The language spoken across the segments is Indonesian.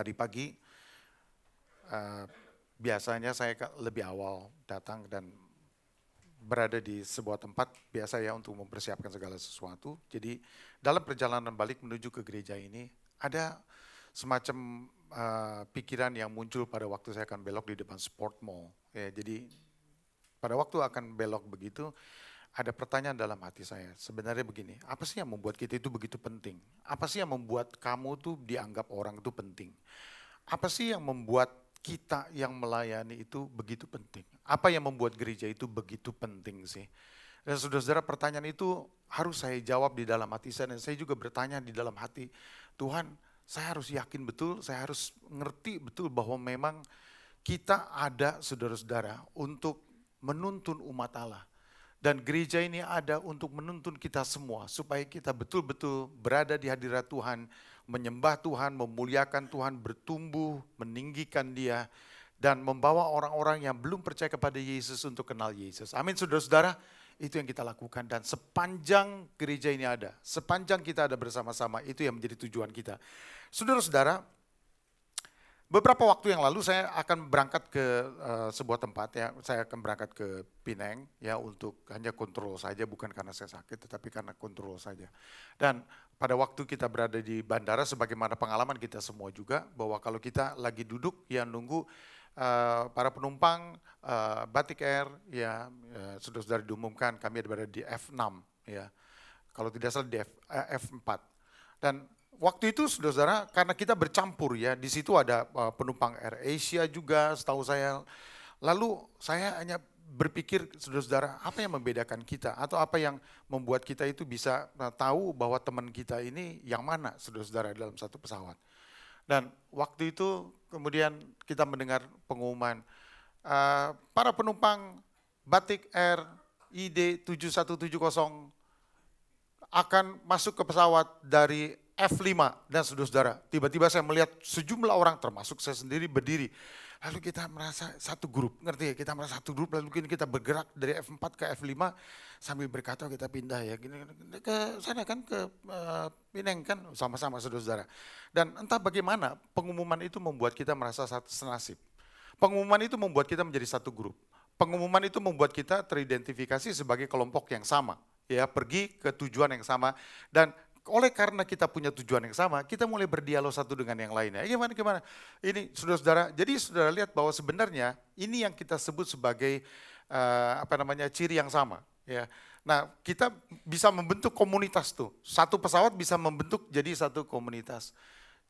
tadi pagi eh, biasanya saya lebih awal datang dan berada di sebuah tempat biasa ya untuk mempersiapkan segala sesuatu. Jadi dalam perjalanan balik menuju ke gereja ini ada semacam pikiran yang muncul pada waktu saya akan belok di depan Sport Mall. Ya, jadi pada waktu akan belok begitu, ada pertanyaan dalam hati saya. Sebenarnya begini, apa sih yang membuat kita itu begitu penting? Apa sih yang membuat kamu tuh dianggap orang itu penting? Apa sih yang membuat kita yang melayani itu begitu penting? Apa yang membuat gereja itu begitu penting sih? Dan saudara-saudara, pertanyaan itu harus saya jawab di dalam hati saya, dan saya juga bertanya di dalam hati, Tuhan, saya harus yakin betul, saya harus ngerti betul bahwa memang kita ada saudara-saudara untuk menuntun umat Allah. Dan gereja ini ada untuk menuntun kita semua supaya kita betul-betul berada di hadirat Tuhan, menyembah Tuhan, memuliakan Tuhan, bertumbuh, meninggikan Dia, dan membawa orang-orang yang belum percaya kepada Yesus untuk kenal Yesus. Amin saudara-saudara, itu yang kita lakukan. Dan sepanjang gereja ini ada, sepanjang kita ada bersama-sama, itu yang menjadi tujuan kita. Saudara-saudara, beberapa waktu yang lalu saya akan berangkat ke sebuah tempat ya, saya akan berangkat ke Pineng ya untuk hanya kontrol saja, bukan karena saya sakit tetapi karena kontrol saja. Dan pada waktu kita berada di bandara, sebagaimana pengalaman kita semua juga, bahwa kalau kita lagi duduk ya nunggu para penumpang Batik Air ya, saudara-saudara diumumkan kami berada di F6 ya, kalau tidak salah di F4. Dan waktu itu saudara-saudara, karena kita bercampur ya, di situ ada penumpang AirAsia juga setahu saya. Lalu saya hanya berpikir saudara-saudara, apa yang membedakan kita atau apa yang membuat kita itu bisa tahu bahwa teman kita ini yang mana saudara-saudara dalam satu pesawat. Dan waktu itu kemudian kita mendengar pengumuman para penumpang Batik Air ID 7170 akan masuk ke pesawat dari F5 dan saudara-saudara. Tiba-tiba saya melihat sejumlah orang termasuk saya sendiri berdiri. Lalu kita merasa satu grup, ngerti ya? Kita merasa satu grup, lalu kita bergerak dari F4 ke F5 sambil berkata kita pindah ya, gini ke sana kan, ke Pineng kan, sama-sama saudara-saudara. Dan entah bagaimana pengumuman itu membuat kita merasa satu senasib. Pengumuman itu membuat kita menjadi satu grup. Pengumuman itu membuat kita teridentifikasi sebagai kelompok yang sama, ya, pergi ke tujuan yang sama. Dan oleh karena kita punya tujuan yang sama, kita mulai berdialog satu dengan yang lainnya. Gimana? Ini saudara-saudara, jadi saudara lihat bahwa sebenarnya ini yang kita sebut sebagai ciri yang sama. Ya. Nah, kita bisa membentuk komunitas tuh. Satu pesawat bisa membentuk jadi satu komunitas.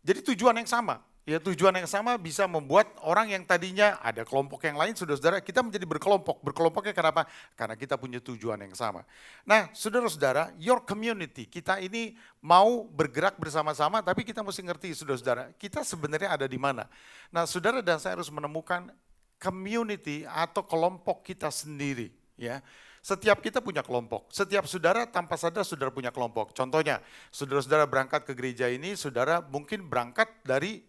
Jadi tujuan yang sama. Ya, tujuan yang sama bisa membuat orang yang tadinya ada kelompok yang lain, saudara-saudara, kita menjadi berkelompok. Berkelompoknya kenapa? Karena kita punya tujuan yang sama. Nah, saudara-saudara, your community, kita ini mau bergerak bersama-sama, tapi kita mesti ngerti, saudara-saudara, kita sebenarnya ada di mana. Nah, saudara dan saya harus menemukan community atau kelompok kita sendiri. Ya. Setiap kita punya kelompok, setiap saudara tanpa sadar saudara punya kelompok. Contohnya, saudara-saudara berangkat ke gereja ini, saudara mungkin berangkat dari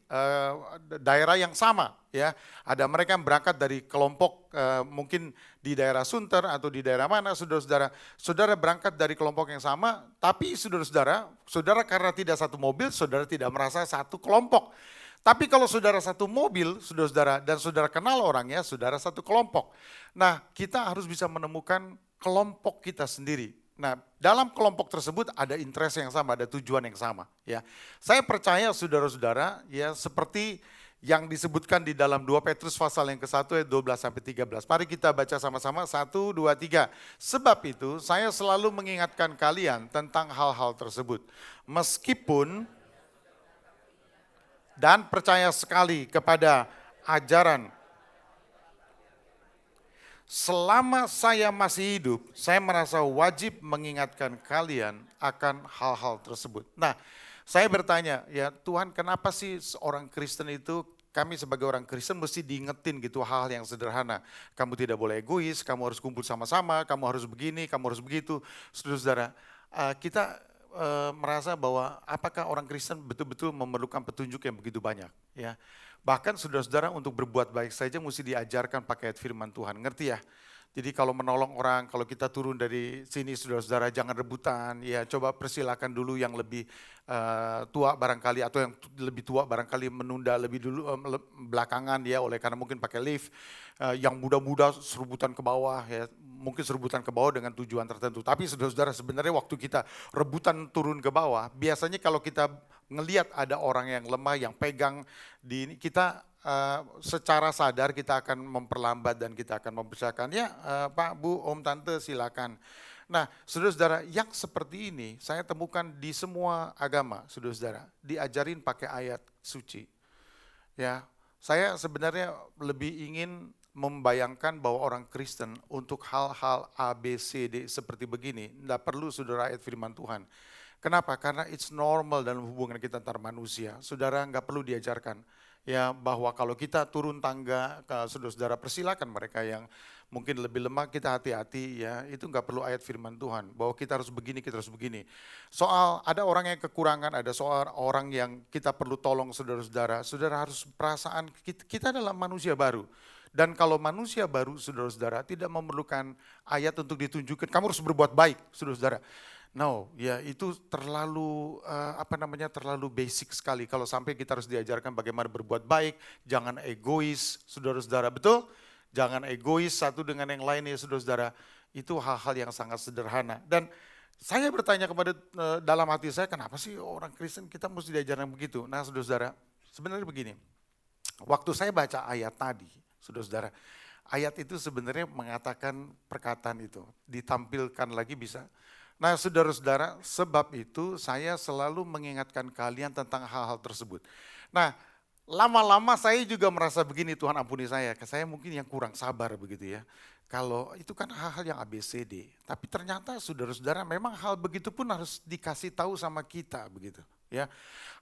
daerah yang sama. Ya, ada mereka yang berangkat dari kelompok mungkin di daerah Sunter atau di daerah mana, saudara-saudara. Saudara berangkat dari kelompok yang sama, tapi saudara-saudara, saudara karena tidak satu mobil, saudara tidak merasa satu kelompok. Tapi kalau saudara satu mobil, saudara-saudara, dan saudara kenal orangnya, saudara satu kelompok. Nah, kita harus bisa menemukan kelompok kita sendiri. Nah, dalam kelompok tersebut ada interest yang sama, ada tujuan yang sama. Ya, saya percaya saudara-saudara, ya seperti yang disebutkan di dalam 2 Petrus pasal yang ke-1 ayat 12-13. Mari kita baca sama-sama, 1, 2, 3. Sebab itu saya selalu mengingatkan kalian tentang hal-hal tersebut. Meskipun dan percaya sekali kepada ajaran. Selama saya masih hidup, saya merasa wajib mengingatkan kalian akan hal-hal tersebut. Nah, saya bertanya, ya Tuhan, kenapa sih seorang Kristen itu, kami sebagai orang Kristen mesti diingetin gitu hal yang sederhana. Kamu tidak boleh egois, kamu harus kumpul sama-sama, kamu harus begini, kamu harus begitu. Saudara-saudara, kita merasa bahwa apakah orang Kristen betul-betul memerlukan petunjuk yang begitu banyak, ya. Bahkan saudara-saudara untuk berbuat baik saja mesti diajarkan pakai ayat firman Tuhan, ngerti ya? Jadi kalau menolong orang, kalau kita turun dari sini saudara-saudara jangan rebutan, ya coba persilakan dulu yang lebih tua barangkali, atau yang lebih tua barangkali menunda lebih dulu belakangan ya, oleh karena mungkin pakai lift. Yang muda-muda serubutan ke bawah ya, mungkin serubutan ke bawah dengan tujuan tertentu. Tapi saudara-saudara, sebenarnya waktu kita rebutan turun ke bawah, biasanya kalau kita ngelihat ada orang yang lemah, yang pegang di ini, kita secara sadar kita akan memperlambat dan kita akan mempersilakan, ya Pak, Bu, Om, Tante silakan. Nah, saudara-saudara, yang seperti ini saya temukan di semua agama, saudara-saudara, diajarin pakai ayat suci. Ya, saya sebenarnya lebih ingin membayangkan bahwa orang Kristen untuk hal-hal A, B, C, D seperti begini, tidak perlu saudara ayat firman Tuhan. Kenapa? Karena it's normal dalam hubungan kita antar manusia. Saudara nggak perlu diajarkan ya bahwa kalau kita turun tangga, saudara-saudara persilakan mereka yang mungkin lebih lemah, kita hati-hati ya, itu nggak perlu ayat firman Tuhan bahwa kita harus begini, kita harus begini. Soal ada orang yang kekurangan, ada soal orang yang kita perlu tolong saudara-saudara, saudara harus perasaan kita adalah manusia baru. Dan kalau manusia baru, saudara-saudara, tidak memerlukan ayat untuk ditunjukkan, kamu harus berbuat baik, saudara-saudara. No, ya itu terlalu terlalu basic sekali. Kalau sampai kita harus diajarkan bagaimana berbuat baik, jangan egois, saudara-saudara, betul? Jangan egois satu dengan yang lain ya saudara-saudara. Itu hal-hal yang sangat sederhana. Dan saya bertanya kepada dalam hati saya, kenapa sih orang Kristen kita mesti diajarkan begitu? Nah saudara-saudara, sebenarnya begini. Waktu saya baca ayat tadi, saudara-saudara, ayat itu sebenarnya mengatakan perkataan itu. Ditampilkan lagi bisa. Nah saudara-saudara, sebab itu saya selalu mengingatkan kalian tentang hal-hal tersebut. Nah, lama-lama saya juga merasa begini, Tuhan ampuni saya mungkin yang kurang sabar begitu ya. Kalau itu kan hal-hal yang ABCD, tapi ternyata saudara-saudara memang hal begitu pun harus dikasih tahu sama kita begitu ya.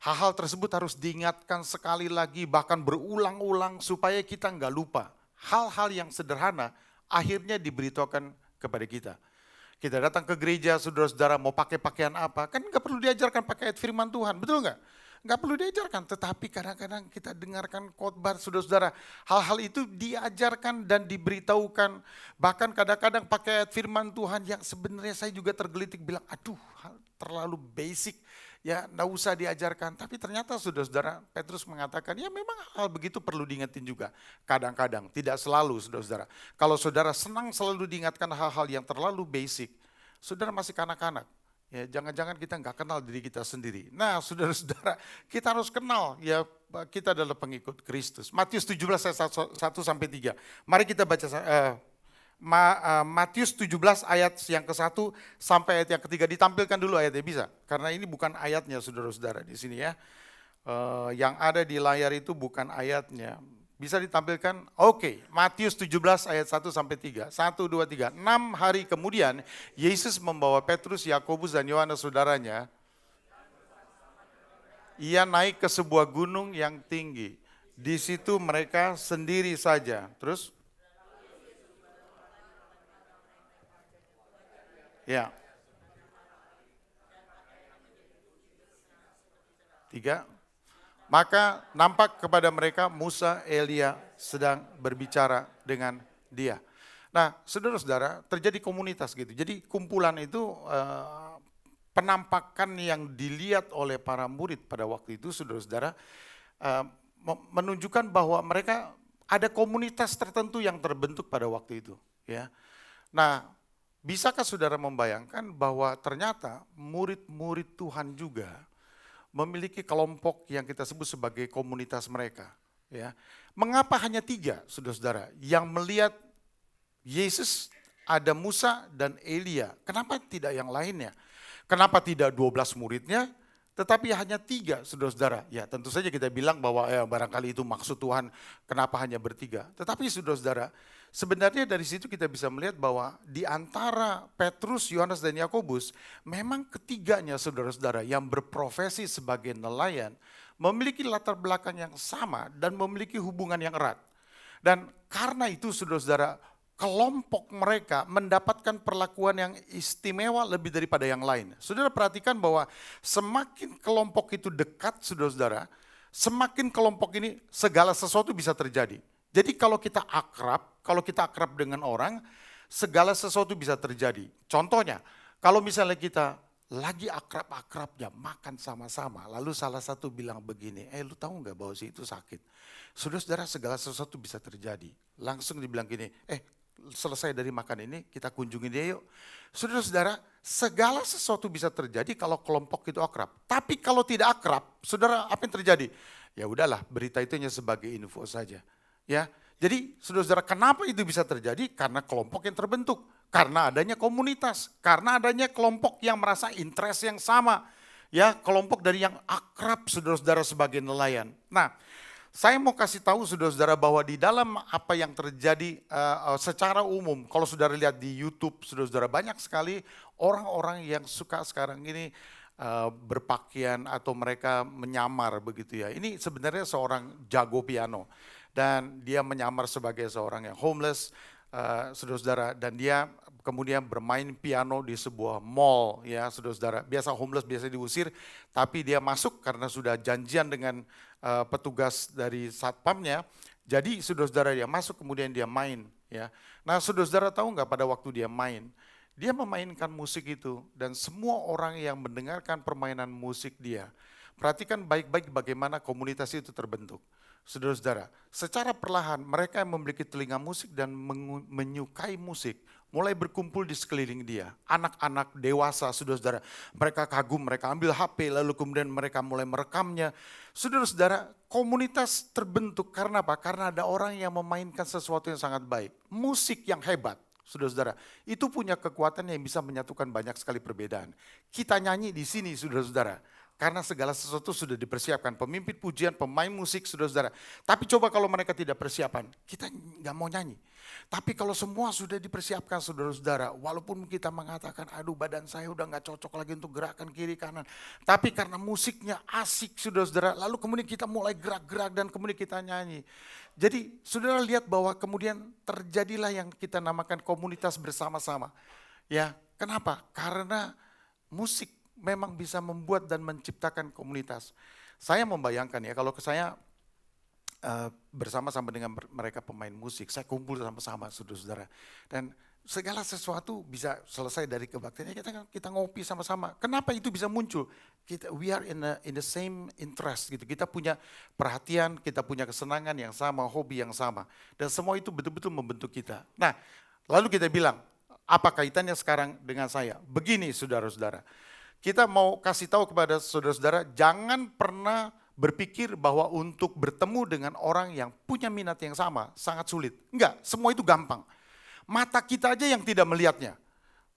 Hal-hal tersebut harus diingatkan sekali lagi, bahkan berulang-ulang supaya kita nggak lupa. Hal-hal yang sederhana akhirnya diberitahukan kepada kita. Kita datang ke gereja, saudara-saudara mau pakai pakaian apa, kan nggak perlu diajarkan pakai ayat firman Tuhan, betul nggak? Nggak perlu diajarkan, tetapi kadang-kadang kita dengarkan khotbah saudara-saudara, hal-hal itu diajarkan dan diberitahukan, bahkan kadang-kadang pakai ayat firman Tuhan yang sebenarnya saya juga tergelitik bilang, aduh terlalu basic, ya nggak usah diajarkan. Tapi ternyata saudara-saudara, Petrus mengatakan, ya memang hal begitu perlu diingetin juga, kadang-kadang, tidak selalu saudara-saudara. Kalau saudara senang selalu diingatkan hal-hal yang terlalu basic, saudara masih kanak-kanak. Ya, jangan-jangan kita nggak kenal diri kita sendiri. Nah, saudara-saudara, kita harus kenal ya kita adalah pengikut Kristus. Matius 17 ayat 1 sampai 3. Mari kita baca Matius 17 ayat yang ke-1 sampai ayat yang ketiga. Ditampilkan dulu ayatnya bisa. Karena ini bukan ayatnya saudara-saudara di sini ya. Yang ada di layar itu bukan ayatnya. Bisa ditampilkan? Oke, Matius 17 ayat 1 sampai 3. 1, 2, 3. 6 hari kemudian, Yesus membawa Petrus, Yakobus dan Yohanes saudaranya. Ia naik ke sebuah gunung yang tinggi. Di situ mereka sendiri saja. Terus? Ya. 3. Maka nampak kepada mereka Musa, Elia sedang berbicara dengan dia. Nah, saudara-saudara, terjadi komunitas gitu. Jadi kumpulan itu penampakan yang dilihat oleh para murid pada waktu itu, saudara-saudara, menunjukkan bahwa mereka ada komunitas tertentu yang terbentuk pada waktu itu. Ya. Nah, bisakah saudara membayangkan bahwa ternyata murid-murid Tuhan juga memiliki kelompok yang kita sebut sebagai komunitas mereka. Ya. Mengapa hanya 3, saudara-saudara, yang melihat Yesus ada Musa dan Elia? Kenapa tidak yang lainnya? Kenapa tidak 12 muridnya, tetapi hanya 3, saudara-saudara? Ya tentu saja kita bilang bahwa barangkali itu maksud Tuhan, kenapa hanya bertiga. Tetapi saudara-saudara, sebenarnya dari situ kita bisa melihat bahwa di antara Petrus, Yohanes dan Yakobus, memang ketiganya saudara-saudara yang berprofesi sebagai nelayan memiliki latar belakang yang sama dan memiliki hubungan yang erat. Dan karena itu saudara-saudara, kelompok mereka mendapatkan perlakuan yang istimewa lebih daripada yang lain. Saudara perhatikan bahwa semakin kelompok itu dekat saudara-saudara, semakin kelompok ini segala sesuatu bisa terjadi. Jadi kalau kita akrab dengan orang, segala sesuatu bisa terjadi. Contohnya, kalau misalnya kita lagi akrab-akrabnya makan sama-sama. Lalu salah satu bilang begini, lu tahu nggak bahwa si itu sakit? Saudara-saudara, segala sesuatu bisa terjadi. Langsung dibilang gini, selesai dari makan ini kita kunjungi dia yuk. Saudara-saudara, segala sesuatu bisa terjadi kalau kelompok itu akrab. Tapi kalau tidak akrab, saudara, apa yang terjadi? Ya udahlah, berita itu hanya sebagai info saja. Ya, jadi saudara-saudara, kenapa itu bisa terjadi? Karena kelompok yang terbentuk. Karena adanya komunitas, karena adanya kelompok yang merasa interest yang sama. Ya, kelompok dari yang akrab saudara-saudara sebagai nelayan. Nah, saya mau kasih tahu saudara-saudara bahwa di dalam apa yang terjadi secara umum, kalau saudara lihat di YouTube, saudara-saudara, banyak sekali orang-orang yang suka sekarang ini berpakaian atau mereka menyamar begitu ya. Ini sebenarnya seorang jago piano dan dia menyamar sebagai seorang yang homeless, saudara-saudara, dan dia kemudian bermain piano di sebuah mall ya saudara-saudara. Biasa homeless biasa diusir, tapi dia masuk karena sudah janjian dengan petugas dari satpamnya. Jadi saudara-saudara, dia masuk kemudian dia main ya. Nah saudara-saudara, tahu nggak pada waktu dia main, dia memainkan musik itu dan semua orang yang mendengarkan permainan musik dia, perhatikan baik-baik bagaimana komunitas itu terbentuk. Saudara-saudara, secara perlahan mereka yang memiliki telinga musik dan menyukai musik mulai berkumpul di sekeliling dia. Anak-anak dewasa, saudara-saudara, mereka kagum, mereka ambil HP, lalu kemudian mereka mulai merekamnya. Saudara-saudara, komunitas terbentuk karena apa? Karena ada orang yang memainkan sesuatu yang sangat baik. Musik yang hebat, saudara-saudara, itu punya kekuatan yang bisa menyatukan banyak sekali perbedaan. Kita nyanyi di sini, saudara-saudara, karena segala sesuatu sudah dipersiapkan. Pemimpin pujian, pemain musik, saudara-saudara. Tapi coba kalau mereka tidak persiapan, kita nggak mau nyanyi. Tapi kalau semua sudah dipersiapkan, saudara-saudara, walaupun kita mengatakan, aduh badan saya udah nggak cocok lagi untuk gerakan kiri kanan. Tapi karena musiknya asik, saudara-saudara, lalu kemudian kita mulai gerak-gerak dan kemudian kita nyanyi. Jadi saudara lihat bahwa kemudian terjadilah yang kita namakan komunitas bersama-sama. Ya, kenapa? Karena musik memang bisa membuat dan menciptakan komunitas. Saya membayangkan ya, kalau saya bersama-sama dengan mereka pemain musik, saya kumpul sama-sama saudara-saudara. Dan segala sesuatu bisa selesai dari kebaktian, kita ngopi sama-sama. Kenapa itu bisa muncul? We are in the same interest gitu. Kita punya perhatian, kita punya kesenangan yang sama, hobi yang sama. Dan semua itu betul-betul membentuk kita. Nah, lalu kita bilang, apa kaitannya sekarang dengan saya? Begini saudara-saudara. Kita mau kasih tahu kepada saudara-saudara, jangan pernah berpikir bahwa untuk bertemu dengan orang yang punya minat yang sama sangat sulit. Enggak, semua itu gampang. Mata kita aja yang tidak melihatnya.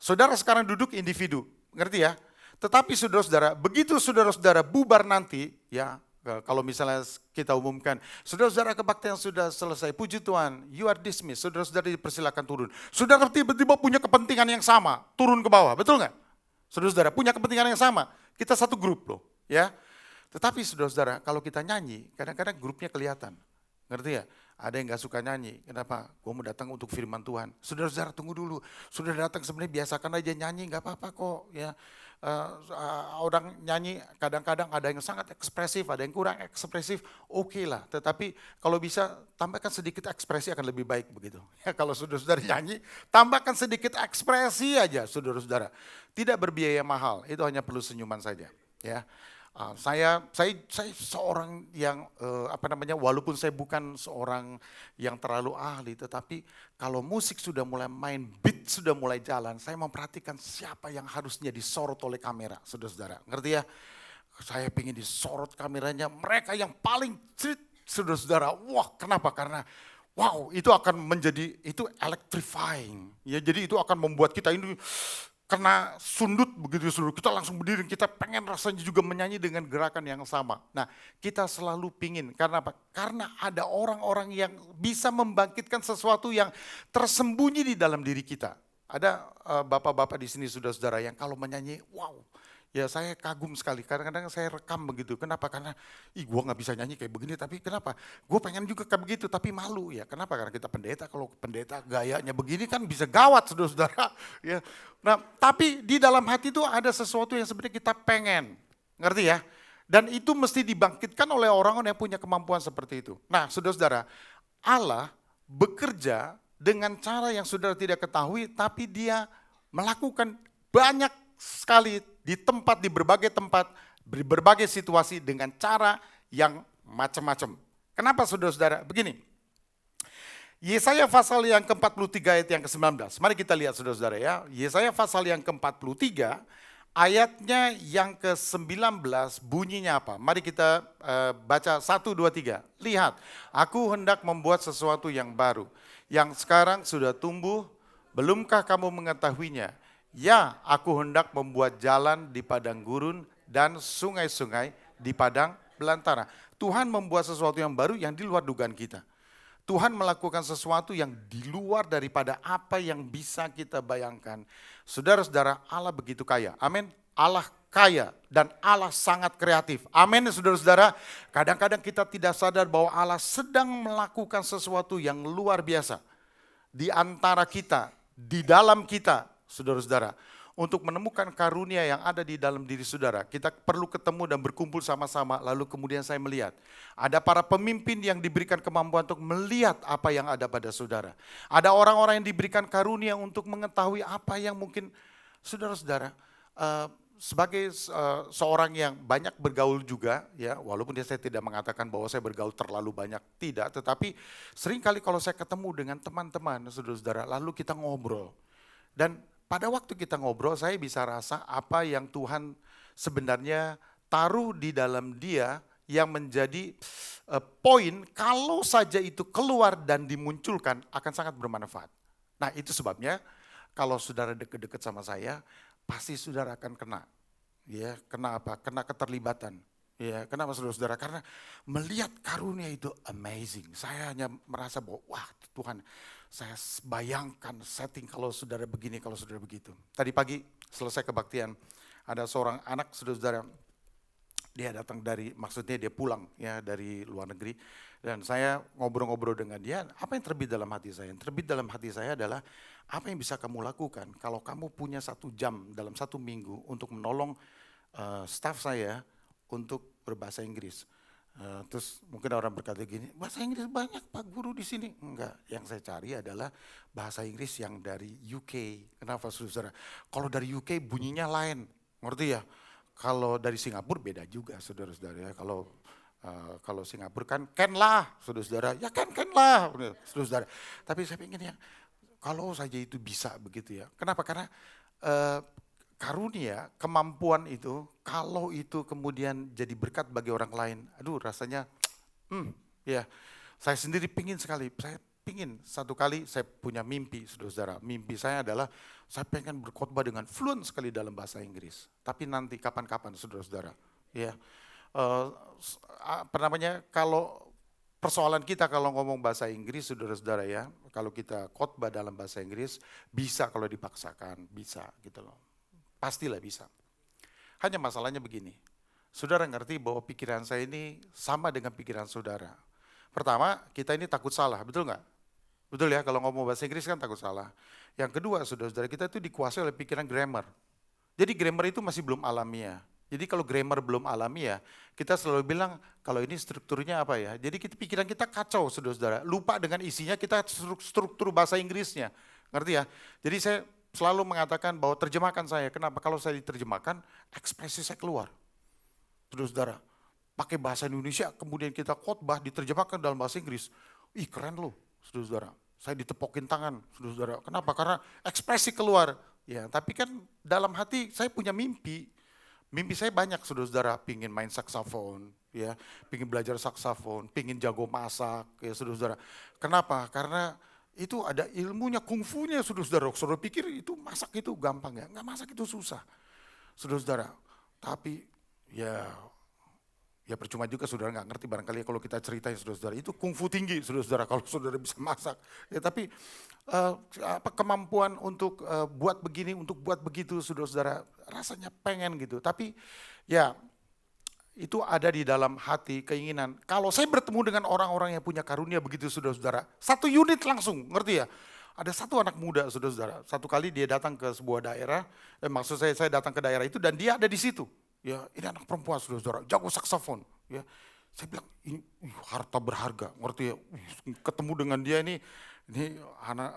Saudara sekarang duduk individu, ngerti ya? Tetapi saudara-saudara, begitu saudara-saudara bubar nanti, ya kalau misalnya kita umumkan, saudara-saudara kebaktian sudah selesai, puji Tuhan, you are dismissed, saudara-saudara dipersilakan turun. Saudara tiba-tiba punya kepentingan yang sama, turun ke bawah, betul nggak? Saudara-saudara punya kepentingan yang sama, kita satu grup loh, ya. Tetapi saudara-saudara, kalau kita nyanyi, kadang-kadang grupnya kelihatan, ngerti ya? Ada yang gak suka nyanyi, kenapa? Gue mau datang untuk firman Tuhan. Saudara-saudara tunggu dulu, sudah datang sebenarnya biasakan aja nyanyi, gak apa-apa kok, ya. Orang nyanyi kadang-kadang ada yang sangat ekspresif, ada yang kurang ekspresif, oke lah. Tetapi kalau bisa tambahkan sedikit ekspresi akan lebih baik begitu. Ya, kalau saudara-saudara nyanyi, tambahkan sedikit ekspresi aja saudara-saudara. Tidak berbiaya mahal, itu hanya perlu senyuman saja. Ya, saya seorang yang walaupun saya bukan seorang yang terlalu ahli, tetapi kalau musik sudah mulai main, beat sudah mulai jalan, saya memperhatikan siapa yang harusnya disorot oleh kamera, saudara-saudara. Ngerti ya? Saya pengen disorot kameranya, mereka yang paling treat, saudara-saudara. Wah, kenapa? Karena wow, itu akan menjadi, itu electrifying. Ya, jadi itu akan membuat kita ini kena sundut begitu seluruh, kita langsung berdiri, kita pengen rasanya juga menyanyi dengan gerakan yang sama. Nah, kita selalu pingin, karena apa? Karena ada orang-orang yang bisa membangkitkan sesuatu yang tersembunyi di dalam diri kita. Ada bapak-bapak di sini saudara-saudara yang kalau menyanyi, wow, ya saya kagum sekali, kadang-kadang saya rekam begitu. Kenapa? Karena gue gak bisa nyanyi kayak begini, tapi kenapa? Gue pengen juga kayak begitu, tapi malu ya. Kenapa? Karena kita pendeta, kalau pendeta gayanya begini kan bisa gawat saudara-saudara. Ya. Nah, tapi di dalam hati itu ada sesuatu yang sebenarnya kita pengen, ngerti ya? Dan itu mesti dibangkitkan oleh orang-orang yang punya kemampuan seperti itu. Nah saudara-saudara, Allah bekerja dengan cara yang saudara tidak ketahui, tapi dia melakukan banyak sekali di berbagai situasi dengan cara yang macam-macam. Kenapa saudara-saudara? Begini, Yesaya pasal yang ke-43 ayat yang ke-19. Mari kita lihat saudara-saudara ya. Yesaya pasal yang ke-43 ayatnya yang ke-19 bunyinya apa? Mari kita baca 1, 2, 3. Lihat, aku hendak membuat sesuatu yang baru. Yang sekarang sudah tumbuh, belumkah kamu mengetahuinya? Ya, aku hendak membuat jalan di padang gurun dan sungai-sungai di padang belantara. Tuhan membuat sesuatu yang baru yang di luar dugaan kita. Tuhan melakukan sesuatu yang di luar daripada apa yang bisa kita bayangkan. Saudara-saudara, Allah begitu kaya. Amin. Allah kaya dan Allah sangat kreatif. Amin, saudara-saudara. Kadang-kadang kita tidak sadar bahwa Allah sedang melakukan sesuatu yang luar biasa di antara kita, di dalam kita, saudara-saudara. Untuk menemukan karunia yang ada di dalam diri saudara, kita perlu ketemu dan berkumpul sama-sama. Lalu kemudian saya melihat ada para pemimpin yang diberikan kemampuan untuk melihat apa yang ada pada saudara. Ada orang-orang yang diberikan karunia untuk mengetahui apa yang mungkin saudara-saudara, sebagai seorang yang banyak bergaul juga, ya, walaupun saya tidak mengatakan bahwa saya bergaul terlalu banyak, tidak, tetapi seringkali kalau saya ketemu dengan teman-teman, saudara-saudara, lalu kita ngobrol. Dan pada waktu kita ngobrol, saya bisa rasa apa yang Tuhan sebenarnya taruh di dalam dia yang menjadi poin kalau saja itu keluar dan dimunculkan akan sangat bermanfaat. Nah, itu sebabnya kalau saudara dekat-dekat sama saya, pasti saudara akan kena. Ya, kena apa? Kena keterlibatan. Ya, kenapa saudara-saudara? Karena melihat karunia itu amazing. Saya hanya merasa bahwa wah, Tuhan, saya bayangkan setting kalau saudara begini, kalau saudara begitu. Tadi pagi selesai kebaktian, ada seorang anak saudara-saudara, dia datang maksudnya dia pulang ya dari luar negeri. Dan saya ngobrol-ngobrol dengan dia, apa yang terbit dalam hati saya? Yang terbit dalam hati saya adalah, apa yang bisa kamu lakukan kalau kamu punya 1 jam dalam 1 minggu untuk menolong staff saya untuk berbahasa Inggris. Terus mungkin orang berkata gini, bahasa Inggris banyak Pak Guru di sini. Enggak, yang saya cari adalah bahasa Inggris yang dari UK. Kenapa saudara? Kalau dari UK bunyinya lain, ngerti ya? Kalau dari Singapura beda juga saudara-saudara ya. Kalau Singapura kan lah saudara-saudara, ya kan lah saudara-saudara. Tapi saya ingin ya, kalau saja itu bisa begitu ya. Kenapa? Karena karunia, kemampuan itu, kalau itu kemudian jadi berkat bagi orang lain, aduh rasanya, ya, saya sendiri pingin sekali, saya pingin satu kali saya punya mimpi, saudara-saudara. Mimpi saya adalah saya pengen berkhotbah dengan fluent sekali dalam bahasa Inggris. Tapi nanti kapan-kapan, saudara-saudara, ya, kalau persoalan kita kalau ngomong bahasa Inggris, saudara-saudara ya, kalau kita khotbah dalam bahasa Inggris bisa kalau dipaksakan, bisa gitu loh. Pastilah bisa. Hanya masalahnya begini, saudara ngerti bahwa pikiran saya ini sama dengan pikiran saudara. Pertama, kita ini takut salah, betul nggak? Betul ya, kalau ngomong bahasa Inggris kan takut salah. Yang kedua, saudara-saudara, kita itu dikuasai oleh pikiran grammar. Jadi grammar itu masih belum alamiah. Jadi kalau grammar belum alamiah, kita selalu bilang kalau ini strukturnya apa ya. Jadi pikiran kita kacau, saudara-saudara. Lupa dengan isinya, kita struktur bahasa Inggrisnya. Ngerti ya? Jadi saya selalu mengatakan bahwa terjemahkan saya. Kenapa? Kalau saya diterjemahkan, ekspresi saya keluar. Saudara-saudara, pakai bahasa Indonesia, kemudian kita khotbah, diterjemahkan dalam bahasa Inggris. Ih keren loh, saudara-saudara. Saya ditepokin tangan, saudara-saudara. Kenapa? Karena ekspresi keluar. Ya, tapi kan dalam hati saya punya mimpi. Mimpi saya banyak, saudara-saudara. Pingin main saksofon, ya, pingin belajar saksofon, pingin jago masak, ya saudara-saudara. Kenapa? Karena itu ada ilmunya, kungfunya, saudara-saudara. Saudara pikir itu masak itu gampang ya? Enggak, masak itu susah, saudara-saudara. Tapi ya percuma juga saudara nggak ngerti barangkali kalau kita ceritain saudara-saudara. Itu kungfu tinggi saudara-saudara kalau saudara bisa masak. Ya tapi kemampuan untuk buat begini, untuk buat begitu saudara-saudara rasanya pengen gitu. Tapi ya itu ada di dalam hati keinginan. Kalau saya bertemu dengan orang-orang yang punya karunia begitu saudara-saudara, 1 unit langsung, ngerti ya? Ada satu anak muda saudara-saudara, satu kali dia datang ke sebuah daerah, maksud saya datang ke daerah itu dan dia ada di situ. Ya, ini anak perempuan saudara-saudara, jago saksofon. Ya, saya bilang ini harta berharga, ngerti ya? Ketemu dengan dia ini anak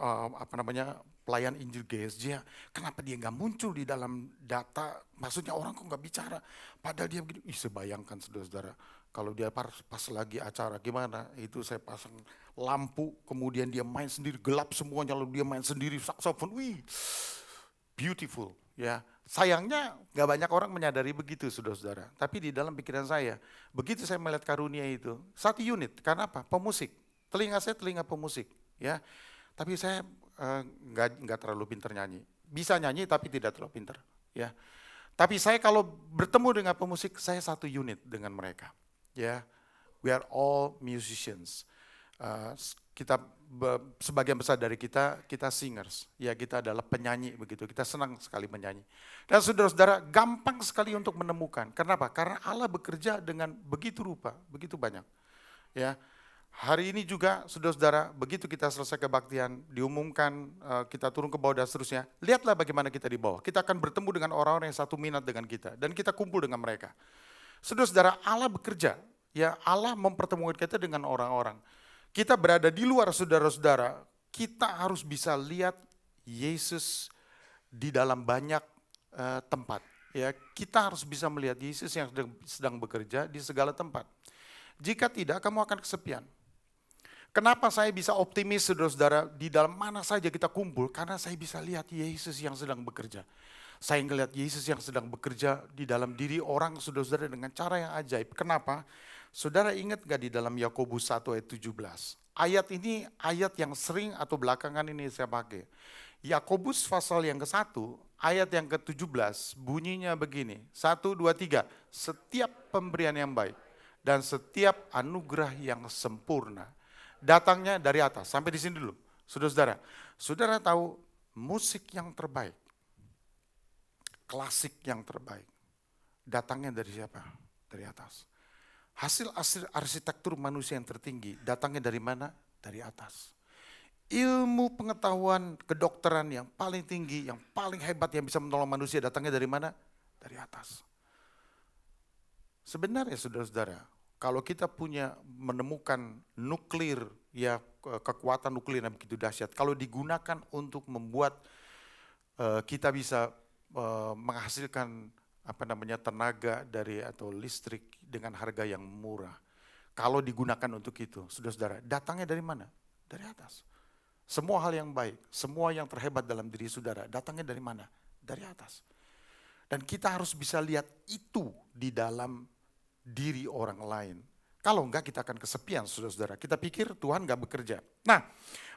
pelayan Injil GSJ, kenapa dia nggak muncul di dalam data? Maksudnya orang kok nggak bicara, padahal dia begini. Saya bayangkan saudara-saudara, kalau dia pas lagi acara gimana, itu saya pasang lampu, kemudian dia main sendiri, gelap semuanya, lalu dia main sendiri, saksofon, beautiful ya. Sayangnya nggak banyak orang menyadari begitu saudara-saudara. Tapi di dalam pikiran saya, begitu saya melihat karunia itu, 1 unit, karena apa? Pemusik. Telinga saya telinga pemusik ya. Tapi saya nggak terlalu pintar nyanyi. Bisa nyanyi tapi tidak terlalu pintar ya. Tapi saya kalau bertemu dengan pemusik, saya 1 unit dengan mereka ya. We are all musicians. Kita sebagian besar dari kita singers, ya kita adalah penyanyi begitu, kita senang sekali menyanyi. Dan saudara-saudara gampang sekali untuk menemukan, kenapa? Karena Allah bekerja dengan begitu rupa, begitu banyak. Ya, hari ini juga saudara-saudara begitu kita selesai kebaktian, diumumkan kita turun ke bawah dan seterusnya, lihatlah bagaimana kita di bawah. Kita akan bertemu dengan orang-orang yang satu minat dengan kita, dan kita kumpul dengan mereka. Saudara-saudara Allah bekerja, ya Allah mempertemukan kita dengan orang-orang. Kita berada di luar saudara-saudara, kita harus bisa lihat Yesus di dalam banyak tempat. Ya, kita harus bisa melihat Yesus yang sedang bekerja di segala tempat. Jika tidak, kamu akan kesepian. Kenapa saya bisa optimis saudara-saudara di dalam mana saja kita kumpul? Karena saya bisa lihat Yesus yang sedang bekerja. Saya melihat Yesus yang sedang bekerja di dalam diri orang saudara-saudara dengan cara yang ajaib. Kenapa? Saudara ingat gak di dalam Yakobus 1 ayat 17? Ayat ini ayat yang sering atau belakangan ini saya pakai. Yakobus pasal yang ke-1, ayat yang ke-17 bunyinya begini. 1, 2, 3. Setiap pemberian yang baik dan setiap anugerah yang sempurna datangnya dari atas. Sampai di sini dulu. Saudara-saudara, saudara tahu musik yang terbaik, klasik yang terbaik, datangnya dari siapa? Dari atas. Hasil arsitektur manusia yang tertinggi datangnya dari mana? Dari atas. Ilmu pengetahuan kedokteran yang paling tinggi, yang paling hebat yang bisa menolong manusia datangnya dari mana? Dari atas. Sebenarnya saudara-saudara, kalau kita menemukan nuklir, ya kekuatan nuklir yang begitu dahsyat, kalau digunakan untuk membuat kita bisa menghasilkan tenaga dari atau listrik dengan harga yang murah. Kalau digunakan untuk itu, saudara-saudara, datangnya dari mana? Dari atas. Semua hal yang baik, semua yang terhebat dalam diri saudara, datangnya dari mana? Dari atas. Dan kita harus bisa lihat itu di dalam diri orang lain. Kalau enggak kita akan kesepian saudara-saudara. Kita pikir Tuhan enggak bekerja. Nah,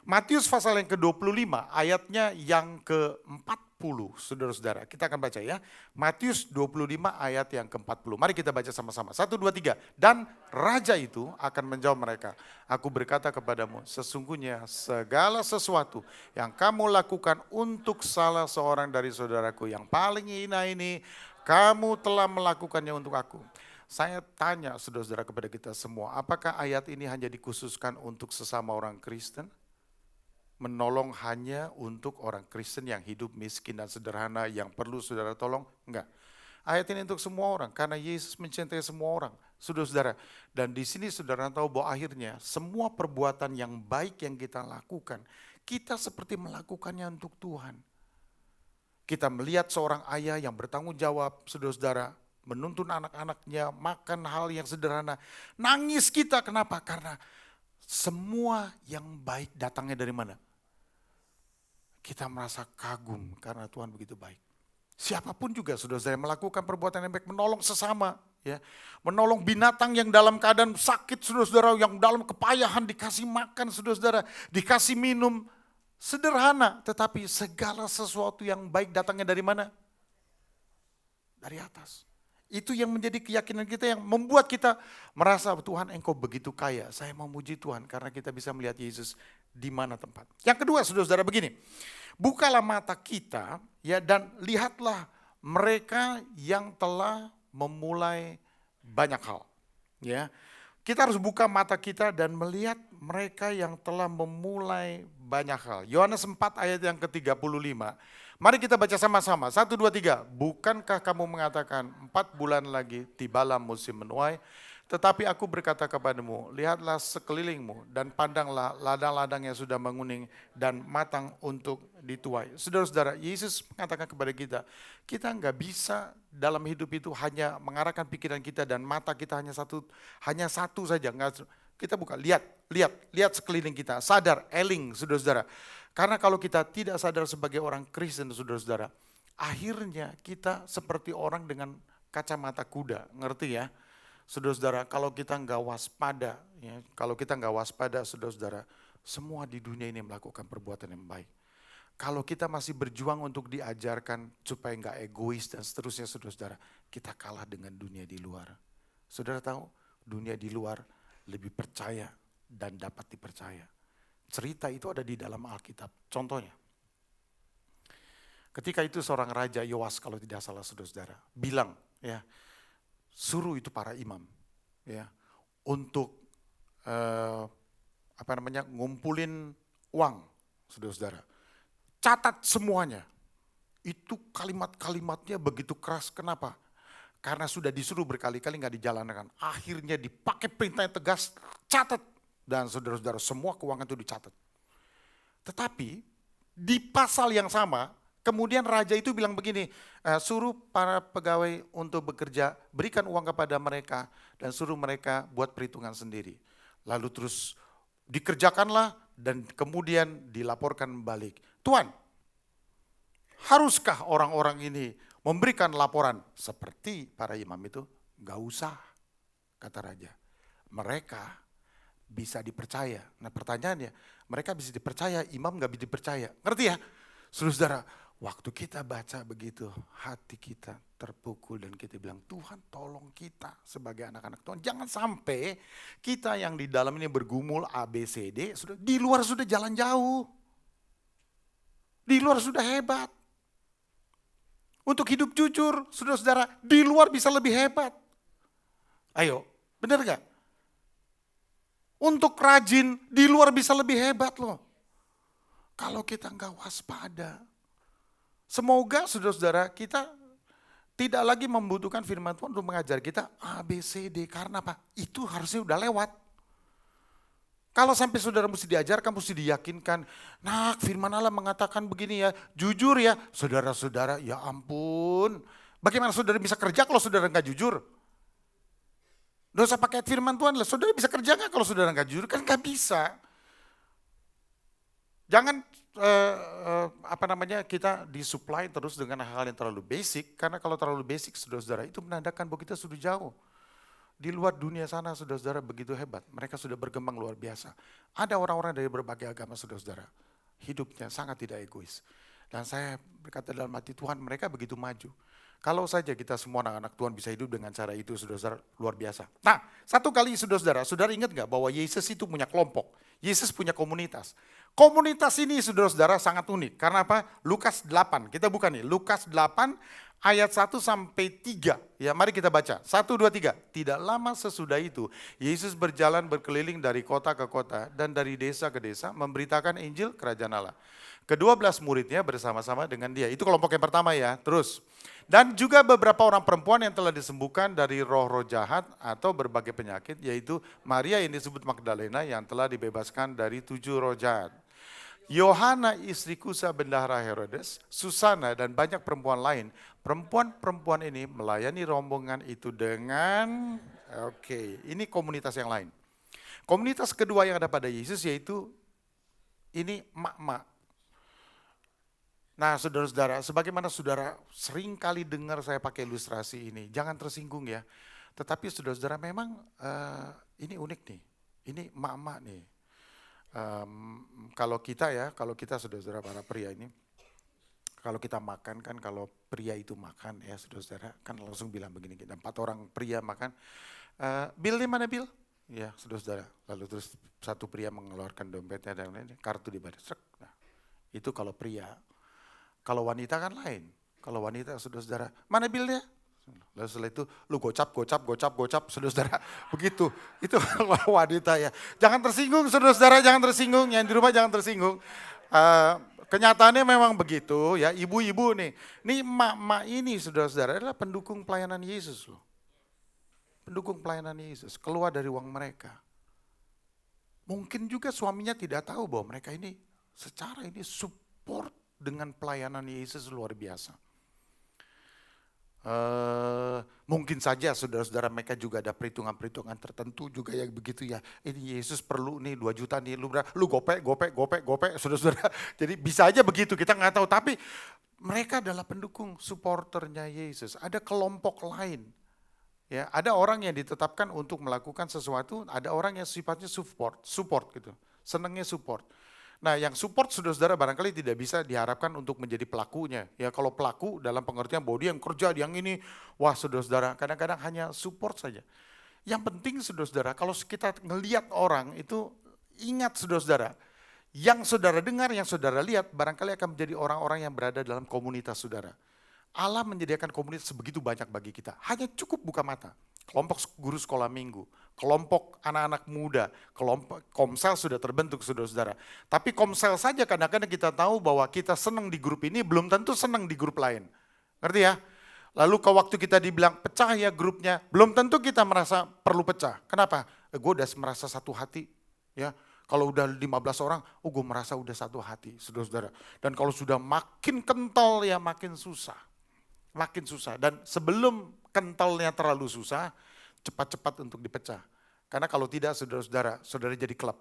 Matius pasal yang ke-25 ayatnya yang ke-40 saudara-saudara. Kita akan baca ya. Matius 25 ayat yang ke-40. Mari kita baca sama-sama. 1, 2, 3. Dan raja itu akan menjawab mereka. Aku berkata kepadamu, sesungguhnya segala sesuatu yang kamu lakukan untuk salah seorang dari saudaraku yang paling hina ini, kamu telah melakukannya untuk aku. Saya tanya saudara-saudara kepada kita semua, apakah ayat ini hanya dikhususkan untuk sesama orang Kristen? Menolong hanya untuk orang Kristen yang hidup miskin dan sederhana yang perlu saudara tolong? Enggak. Ayat ini untuk semua orang karena Yesus mencintai semua orang, saudara-saudara. Dan di sini saudara tahu bahwa akhirnya semua perbuatan yang baik yang kita lakukan, kita seperti melakukannya untuk Tuhan. Kita melihat seorang ayah yang bertanggung jawab, saudara-saudara, menuntun anak-anaknya makan hal yang sederhana. Nangis kita, kenapa? Karena semua yang baik datangnya dari mana? Kita merasa kagum karena Tuhan begitu baik. Siapapun juga saudara-saudara melakukan perbuatan yang baik, menolong sesama, ya, menolong binatang yang dalam keadaan sakit, saudara-saudara, yang dalam kepayahan dikasih makan, saudara-saudara, dikasih minum, sederhana, tetapi segala sesuatu yang baik datangnya dari mana? Dari atas. Itu yang menjadi keyakinan kita yang membuat kita merasa Tuhan engkau begitu kaya. Saya memuji Tuhan karena kita bisa melihat Yesus di mana tempat. Yang kedua saudara-saudara begini, bukalah mata kita ya dan lihatlah mereka yang telah memulai banyak hal. Ya, kita harus buka mata kita dan melihat mereka yang telah memulai banyak hal. Yohanes 4 ayat yang ke-35. Mari kita baca sama-sama. 1, 2, 3. Bukankah kamu mengatakan 4 bulan lagi tibalah musim menuai? Tetapi aku berkata kepadamu, lihatlah sekelilingmu dan pandanglah ladang-ladang yang sudah menguning dan matang untuk dituai. Saudara-saudara, Yesus mengatakan kepada kita nggak bisa dalam hidup itu hanya mengarahkan pikiran kita dan mata kita hanya satu saja. Kita bukan, lihat sekeliling kita, sadar, eling, saudara-saudara. Karena kalau kita tidak sadar sebagai orang Kristen, saudara-saudara, akhirnya kita seperti orang dengan kacamata kuda, ngerti ya? Saudara-saudara, kalau kita nggak waspada, saudara-saudara, semua di dunia ini melakukan perbuatan yang baik. Kalau kita masih berjuang untuk diajarkan supaya nggak egois dan seterusnya, saudara-saudara, kita kalah dengan dunia di luar. Saudara tahu, dunia di luar lebih percaya dan dapat dipercaya. Cerita itu ada di dalam Alkitab. Contohnya, ketika itu seorang raja Yoas, kalau tidak salah, saudara-saudara, bilang, ya, suruh itu para imam ya untuk ngumpulin uang, saudara-saudara. Catat semuanya. Itu kalimat-kalimatnya begitu keras. Kenapa? Karena sudah disuruh berkali-kali nggak dijalankan. Akhirnya dipakai perintah yang tegas, catat. Dan saudara-saudara, semua keuangan itu dicatat. Tetapi di pasal yang sama, kemudian raja itu bilang begini, suruh para pegawai untuk bekerja, berikan uang kepada mereka dan suruh mereka buat perhitungan sendiri. Lalu terus dikerjakanlah dan kemudian dilaporkan balik. Tuan, haruskah orang-orang ini memberikan laporan? Seperti para imam itu, gak usah, kata raja. Mereka bisa dipercaya. Nah pertanyaannya, mereka bisa dipercaya, imam gak bisa dipercaya. Ngerti ya? Saudara, waktu kita baca begitu, hati kita terpukul dan kita bilang, Tuhan tolong kita sebagai anak-anak Tuhan. Jangan sampai kita yang di dalam ini bergumul ABCD, di luar sudah jalan jauh. Di luar sudah hebat. Untuk hidup jujur, saudara-saudara, di luar bisa lebih hebat. Ayo, benar gak? Untuk rajin, di luar bisa lebih hebat loh. Kalau kita nggak waspada. Semoga saudara-saudara kita tidak lagi membutuhkan firman Tuhan untuk mengajar kita A, B, C, D. Karena apa? Itu harusnya udah lewat. Kalau sampai saudara mesti diajarkan, mesti diyakinkan. Nah firman Allah mengatakan begini ya, jujur ya. Saudara-saudara, ya ampun. Bagaimana saudara bisa kerja kalau saudara nggak jujur? Nggak usah pakai firman Tuhan lah. Saudara bisa kerja nggak kalau saudara nggak jujur? Kan nggak bisa. Jangan kita disuplai terus dengan hal-hal yang terlalu basic. Karena kalau terlalu basic, saudara-saudara, itu menandakan bahwa kita sudah jauh. Di luar dunia sana, saudara-saudara, begitu hebat. Mereka sudah berkembang luar biasa. Ada orang-orang dari berbagai agama, saudara-saudara. Hidupnya sangat tidak egois. Dan saya berkata dalam hati Tuhan, mereka begitu maju. Kalau saja kita semua anak-anak Tuhan bisa hidup dengan cara itu, saudara-saudara, luar biasa. Nah, satu kali saudara-saudara, saudara ingat gak bahwa Yesus itu punya kelompok? Yesus punya komunitas. Komunitas ini saudara-saudara sangat unik. Karena apa? Lukas 8, kita buka nih, Lukas 8 ayat 1 sampai 3. Ya, mari kita baca. 1, 2, 3. Tidak lama sesudah itu, Yesus berjalan berkeliling dari kota ke kota dan dari desa ke desa memberitakan Injil Kerajaan Allah. Ke-12 muridnya bersama-sama dengan dia. Itu kelompok yang pertama ya. Terus. Dan juga beberapa orang perempuan yang telah disembuhkan dari roh-roh jahat atau berbagai penyakit, yaitu Maria yang disebut Magdalena yang telah dibebaskan dari 7 roh jahat. Yohana istri Kusa bendahara Herodes, Susana dan banyak perempuan lain. Perempuan-perempuan ini melayani rombongan itu dengan, ini komunitas yang lain. Komunitas kedua yang ada pada Yesus yaitu ini emak-emak. Nah saudara-saudara, sebagaimana saudara sering kali dengar saya pakai ilustrasi ini, jangan tersinggung ya. Tetapi saudara-saudara memang ini unik nih, ini emak-emak nih. Kalau kita saudara-saudara para pria ini, kalau kita makan kan, kalau pria itu makan ya saudara-saudara, kan langsung bilang begini, kita 4 orang pria makan, Bill di mana Bill? Ya saudara-saudara, lalu terus satu pria mengeluarkan dompetnya dan lain-lain, kartu di badan. Nah, itu kalau pria. Kalau wanita kan lain. Kalau wanita saudara-saudara, mana Billnya? Lalu setelah itu lu gocap, saudara-saudara. Begitu, itu wanita ya. Jangan tersinggung saudara-saudara, jangan tersinggung. Yang di rumah jangan tersinggung. Kenyataannya memang begitu ya, ibu-ibu nih. Nih emak-emak ini saudara-saudara adalah pendukung pelayanan Yesus loh. pendukung pelayanan Yesus, keluar dari uang mereka. Mungkin juga suaminya tidak tahu bahwa mereka ini secara ini support dengan pelayanan Yesus luar biasa. Mungkin saja saudara-saudara mereka juga ada perhitungan-perhitungan tertentu juga yang begitu ya. Ini Yesus perlu nih 2 juta nih, lu gopek, saudara-saudara. Jadi bisa aja begitu, kita nggak tahu. Tapi mereka adalah pendukung, supporternya Yesus. Ada kelompok lain. Ya, ada orang yang ditetapkan untuk melakukan sesuatu, ada orang yang sifatnya support gitu. Senangnya support. Nah, yang support saudara-saudara barangkali tidak bisa diharapkan untuk menjadi pelakunya. Ya, kalau pelaku dalam pengertian bahwa dia yang kerja, yang ini, wah saudara-saudara, kadang-kadang hanya support saja. Yang penting saudara-saudara, kalau kita ngelihat orang itu, ingat saudara-saudara, yang saudara dengar, yang saudara lihat, barangkali akan menjadi orang-orang yang berada dalam komunitas saudara. Allah menyediakan komunitas sebegitu banyak bagi kita. Hanya cukup buka mata. Kelompok guru sekolah minggu, kelompok anak-anak muda, kelompok komsel sudah terbentuk saudara-saudara. Tapi komsel saja kadang-kadang kita tahu bahwa kita senang di grup ini, belum tentu senang di grup lain. Ngerti ya? Lalu ke waktu kita dibilang pecah ya grupnya, belum tentu kita merasa perlu pecah. Kenapa? Gue udah merasa satu hati. Ya, kalau udah 15 orang, gue merasa udah satu hati, saudara-saudara. Dan kalau sudah makin kental ya makin susah. Makin susah. Dan sebelum kentalnya terlalu susah, cepat-cepat untuk dipecah. Karena kalau tidak saudara-saudara, saudara jadi klub.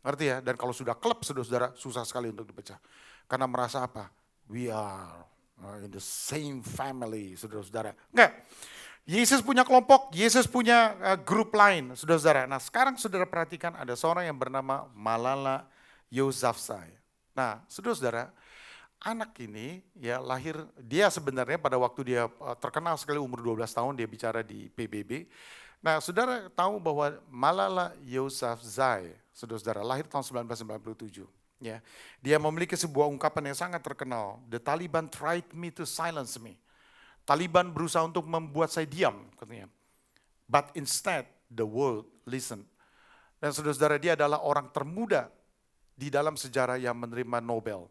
Ngerti ya? Dan kalau sudah klub saudara-saudara, susah sekali untuk dipecah. Karena merasa apa? We are in the same family, saudara-saudara. Enggak. Yesus punya kelompok, Yesus punya grup lain, saudara-saudara. Nah sekarang saudara perhatikan ada seorang yang bernama Malala Yousafzai. Nah saudara-saudara, anak ini ya lahir, dia sebenarnya pada waktu dia terkenal sekali umur 12 tahun dia bicara di PBB. Nah saudara tahu bahwa Malala Yousafzai, saudara-saudara, lahir tahun 1997. Ya, dia memiliki sebuah ungkapan yang sangat terkenal. The Taliban tried me to silence me. Taliban berusaha untuk membuat saya diam, katanya. But instead the world listened. Dan saudara-saudara, dia adalah orang termuda di dalam sejarah yang menerima Nobel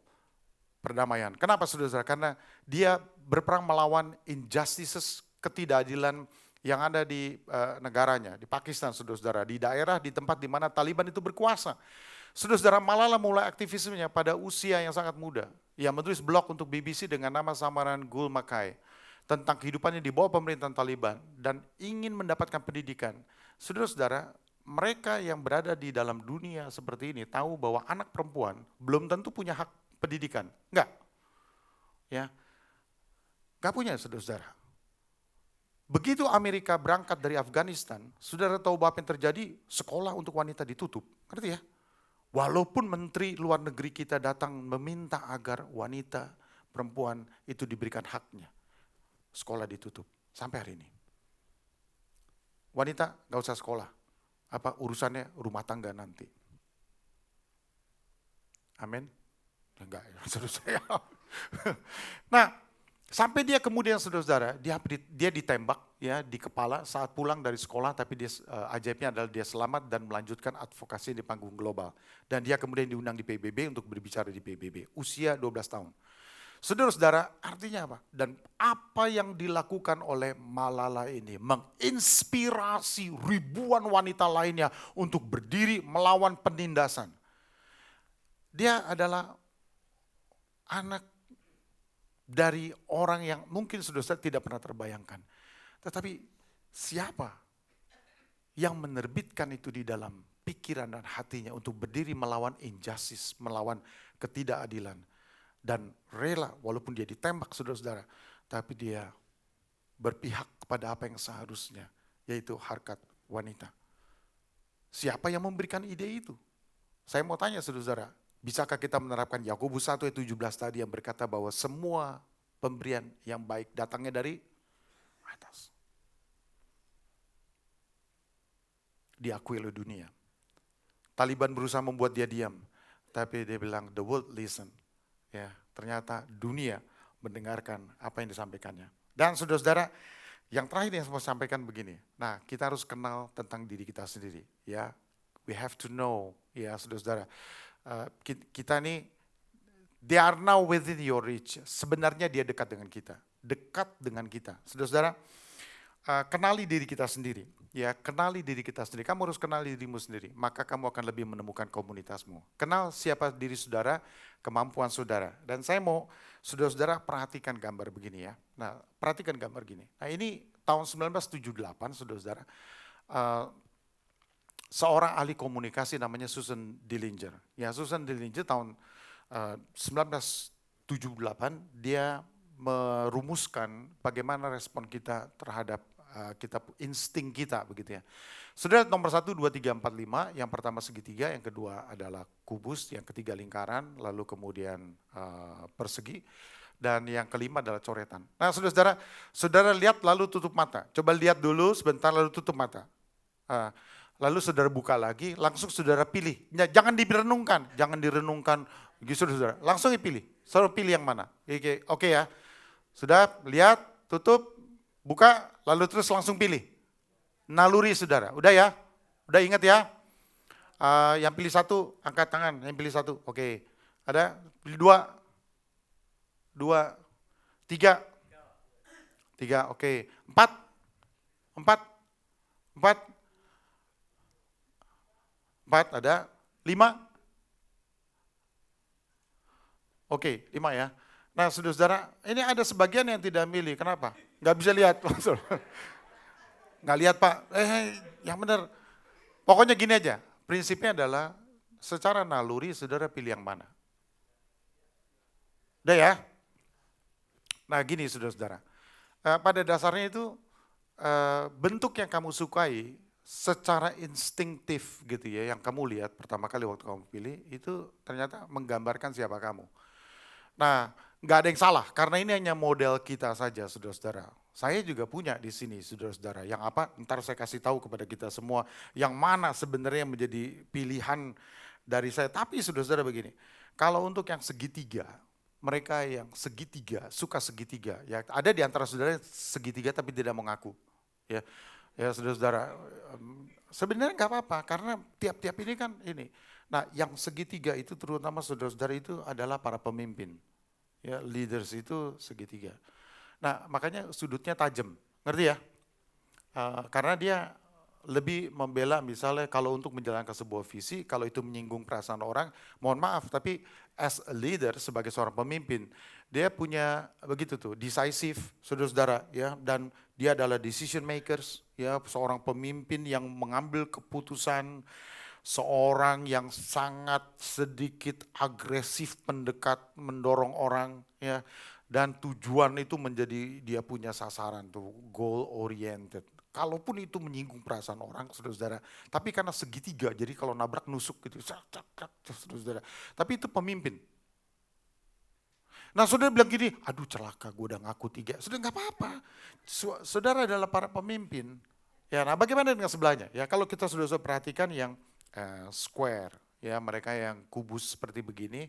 perdamaian. Kenapa saudara-saudara? Karena dia berperang melawan injustices, ketidakadilan yang ada di negaranya, di Pakistan saudara-saudara, di daerah, di tempat di mana Taliban itu berkuasa. Saudara-saudara, Malala mulai aktivismenya pada usia yang sangat muda. Ia menulis blog untuk BBC dengan nama samaran Gul Makai tentang kehidupannya di bawah pemerintahan Taliban dan ingin mendapatkan pendidikan. Saudara-saudara, mereka yang berada di dalam dunia seperti ini tahu bahwa anak perempuan belum tentu punya hak pendidikan, enggak, ya, enggak punya saudara-saudara. Begitu Amerika berangkat dari Afghanistan, saudara tahu apa yang terjadi? Sekolah untuk wanita ditutup, ngerti ya? Walaupun Menteri Luar Negeri kita datang meminta agar wanita, perempuan itu diberikan haknya, sekolah ditutup sampai hari ini. Wanita enggak usah sekolah, apa urusannya rumah tangga nanti. Amin. Enggak ya, saudara. Nah, sampai dia kemudian saudara-saudara, dia ditembak ya di kepala saat pulang dari sekolah, tapi dia ajaibnya adalah dia selamat dan melanjutkan advokasi di panggung global. Dan dia kemudian diundang di PBB untuk berbicara di PBB, usia 12 tahun. Saudara-saudara, artinya apa? Dan apa yang dilakukan oleh Malala ini menginspirasi ribuan wanita lainnya untuk berdiri melawan penindasan. Dia adalah anak dari orang yang mungkin saudara tidak pernah terbayangkan. Tetapi siapa yang menerbitkan itu di dalam pikiran dan hatinya untuk berdiri melawan injustice, melawan ketidakadilan. Dan rela walaupun dia ditembak saudara-saudara, tapi dia berpihak kepada apa yang seharusnya, yaitu harkat wanita. Siapa yang memberikan ide itu? Saya mau tanya saudara-saudara, bisakah kita menerapkan Yakobus 1 ayat 17 tadi yang berkata bahwa semua pemberian yang baik datangnya dari atas. Diakui oleh dunia. Taliban berusaha membuat dia diam, tapi dia bilang the world listen. Ya, ternyata dunia mendengarkan apa yang disampaikannya. Dan saudara-saudara, yang terakhir yang saya mau sampaikan begini. Nah, kita harus kenal tentang diri kita sendiri. Ya, we have to know. Ya, saudara-saudara. Kita ini, they are now within your reach. Sebenarnya dia dekat dengan kita. Dekat dengan kita. Saudara-saudara, kenali diri kita sendiri. Ya, kenali diri kita sendiri. Kamu harus kenali dirimu sendiri, maka kamu akan lebih menemukan komunitasmu. Kenal siapa diri saudara, kemampuan saudara. Dan saya mau saudara-saudara perhatikan gambar begini ya. Nah, perhatikan gambar gini. Nah, ini tahun 1978, saudara-saudara. Seorang ahli komunikasi namanya Susan Dillinger. Ya, Susan Dillinger tahun 1978 dia merumuskan bagaimana respon kita terhadap insting kita begitu ya. Saudara, nomor 1, 2, 3, 4, 5, yang pertama segitiga, yang kedua adalah kubus, yang ketiga lingkaran, lalu kemudian persegi, dan yang kelima adalah coretan. Nah, saudara lihat lalu tutup mata. Coba lihat dulu sebentar lalu tutup mata. Lalu saudara buka lagi, langsung saudara pilih. Jangan direnungkan gitu saudara. Langsung dipilih. Saudara pilih yang mana? Oke ya. Sudah lihat, tutup, buka, lalu terus langsung pilih. Naluri saudara. Udah ya? Udah ingat ya? Yang pilih 1, angkat tangan. Yang pilih 1. Oke. Ada? Pilih 2. 2. 3. 3. Oke. 4. 4. 4 ada, 5. Oke, 5 ya. Nah, saudara-saudara, ini ada sebagian yang tidak milih. Kenapa? Nggak bisa lihat. Nggak lihat, Pak. Yang benar. Pokoknya gini aja. Prinsipnya adalah secara naluri saudara pilih yang mana. Udah ya? Nah, gini saudara-saudara. Pada dasarnya itu bentuk yang kamu sukai secara instingtif gitu ya, yang kamu lihat pertama kali waktu kamu pilih, itu ternyata menggambarkan siapa kamu. Nah, nggak ada yang salah, karena ini hanya model kita saja, saudara-saudara. Saya juga punya di sini, saudara-saudara. Yang apa? Ntar saya kasih tahu kepada kita semua, yang mana sebenarnya menjadi pilihan dari saya. Tapi saudara-saudara begini, kalau untuk yang segitiga, mereka yang segitiga, suka segitiga, ya ada di antara saudara segitiga tapi tidak mengaku, ya. Ya saudara-saudara, sebenarnya nggak apa-apa karena tiap-tiap ini kan ini. Nah, yang segitiga itu terutama saudara-saudara itu adalah para pemimpin. Ya, leaders itu segitiga. Nah, makanya sudutnya tajam. Ngerti ya? Karena dia lebih membela misalnya kalau untuk menjalankan sebuah visi, kalau itu menyinggung perasaan orang, mohon maaf, tapi as a leader sebagai seorang pemimpin, dia punya begitu tuh, decisive, saudara-saudara, ya, dan dia adalah decision makers, ya, seorang pemimpin yang mengambil keputusan, seorang yang sangat sedikit agresif mendekat, mendorong orang, ya, dan tujuan itu menjadi dia punya sasaran tuh, goal oriented. Kalaupun itu menyinggung perasaan orang, saudara-saudara, tapi karena segitiga, jadi kalau nabrak nusuk gitu, saudara-saudara. Tapi itu pemimpin. Nah, saudara bilang gini, aduh celaka, gue udah ngaku 3. Saudara nggak apa-apa. Saudara adalah para pemimpin. Ya, nah bagaimana dengan sebelahnya? Ya, kalau kita sudah perhatikan yang square, ya mereka yang kubus seperti begini.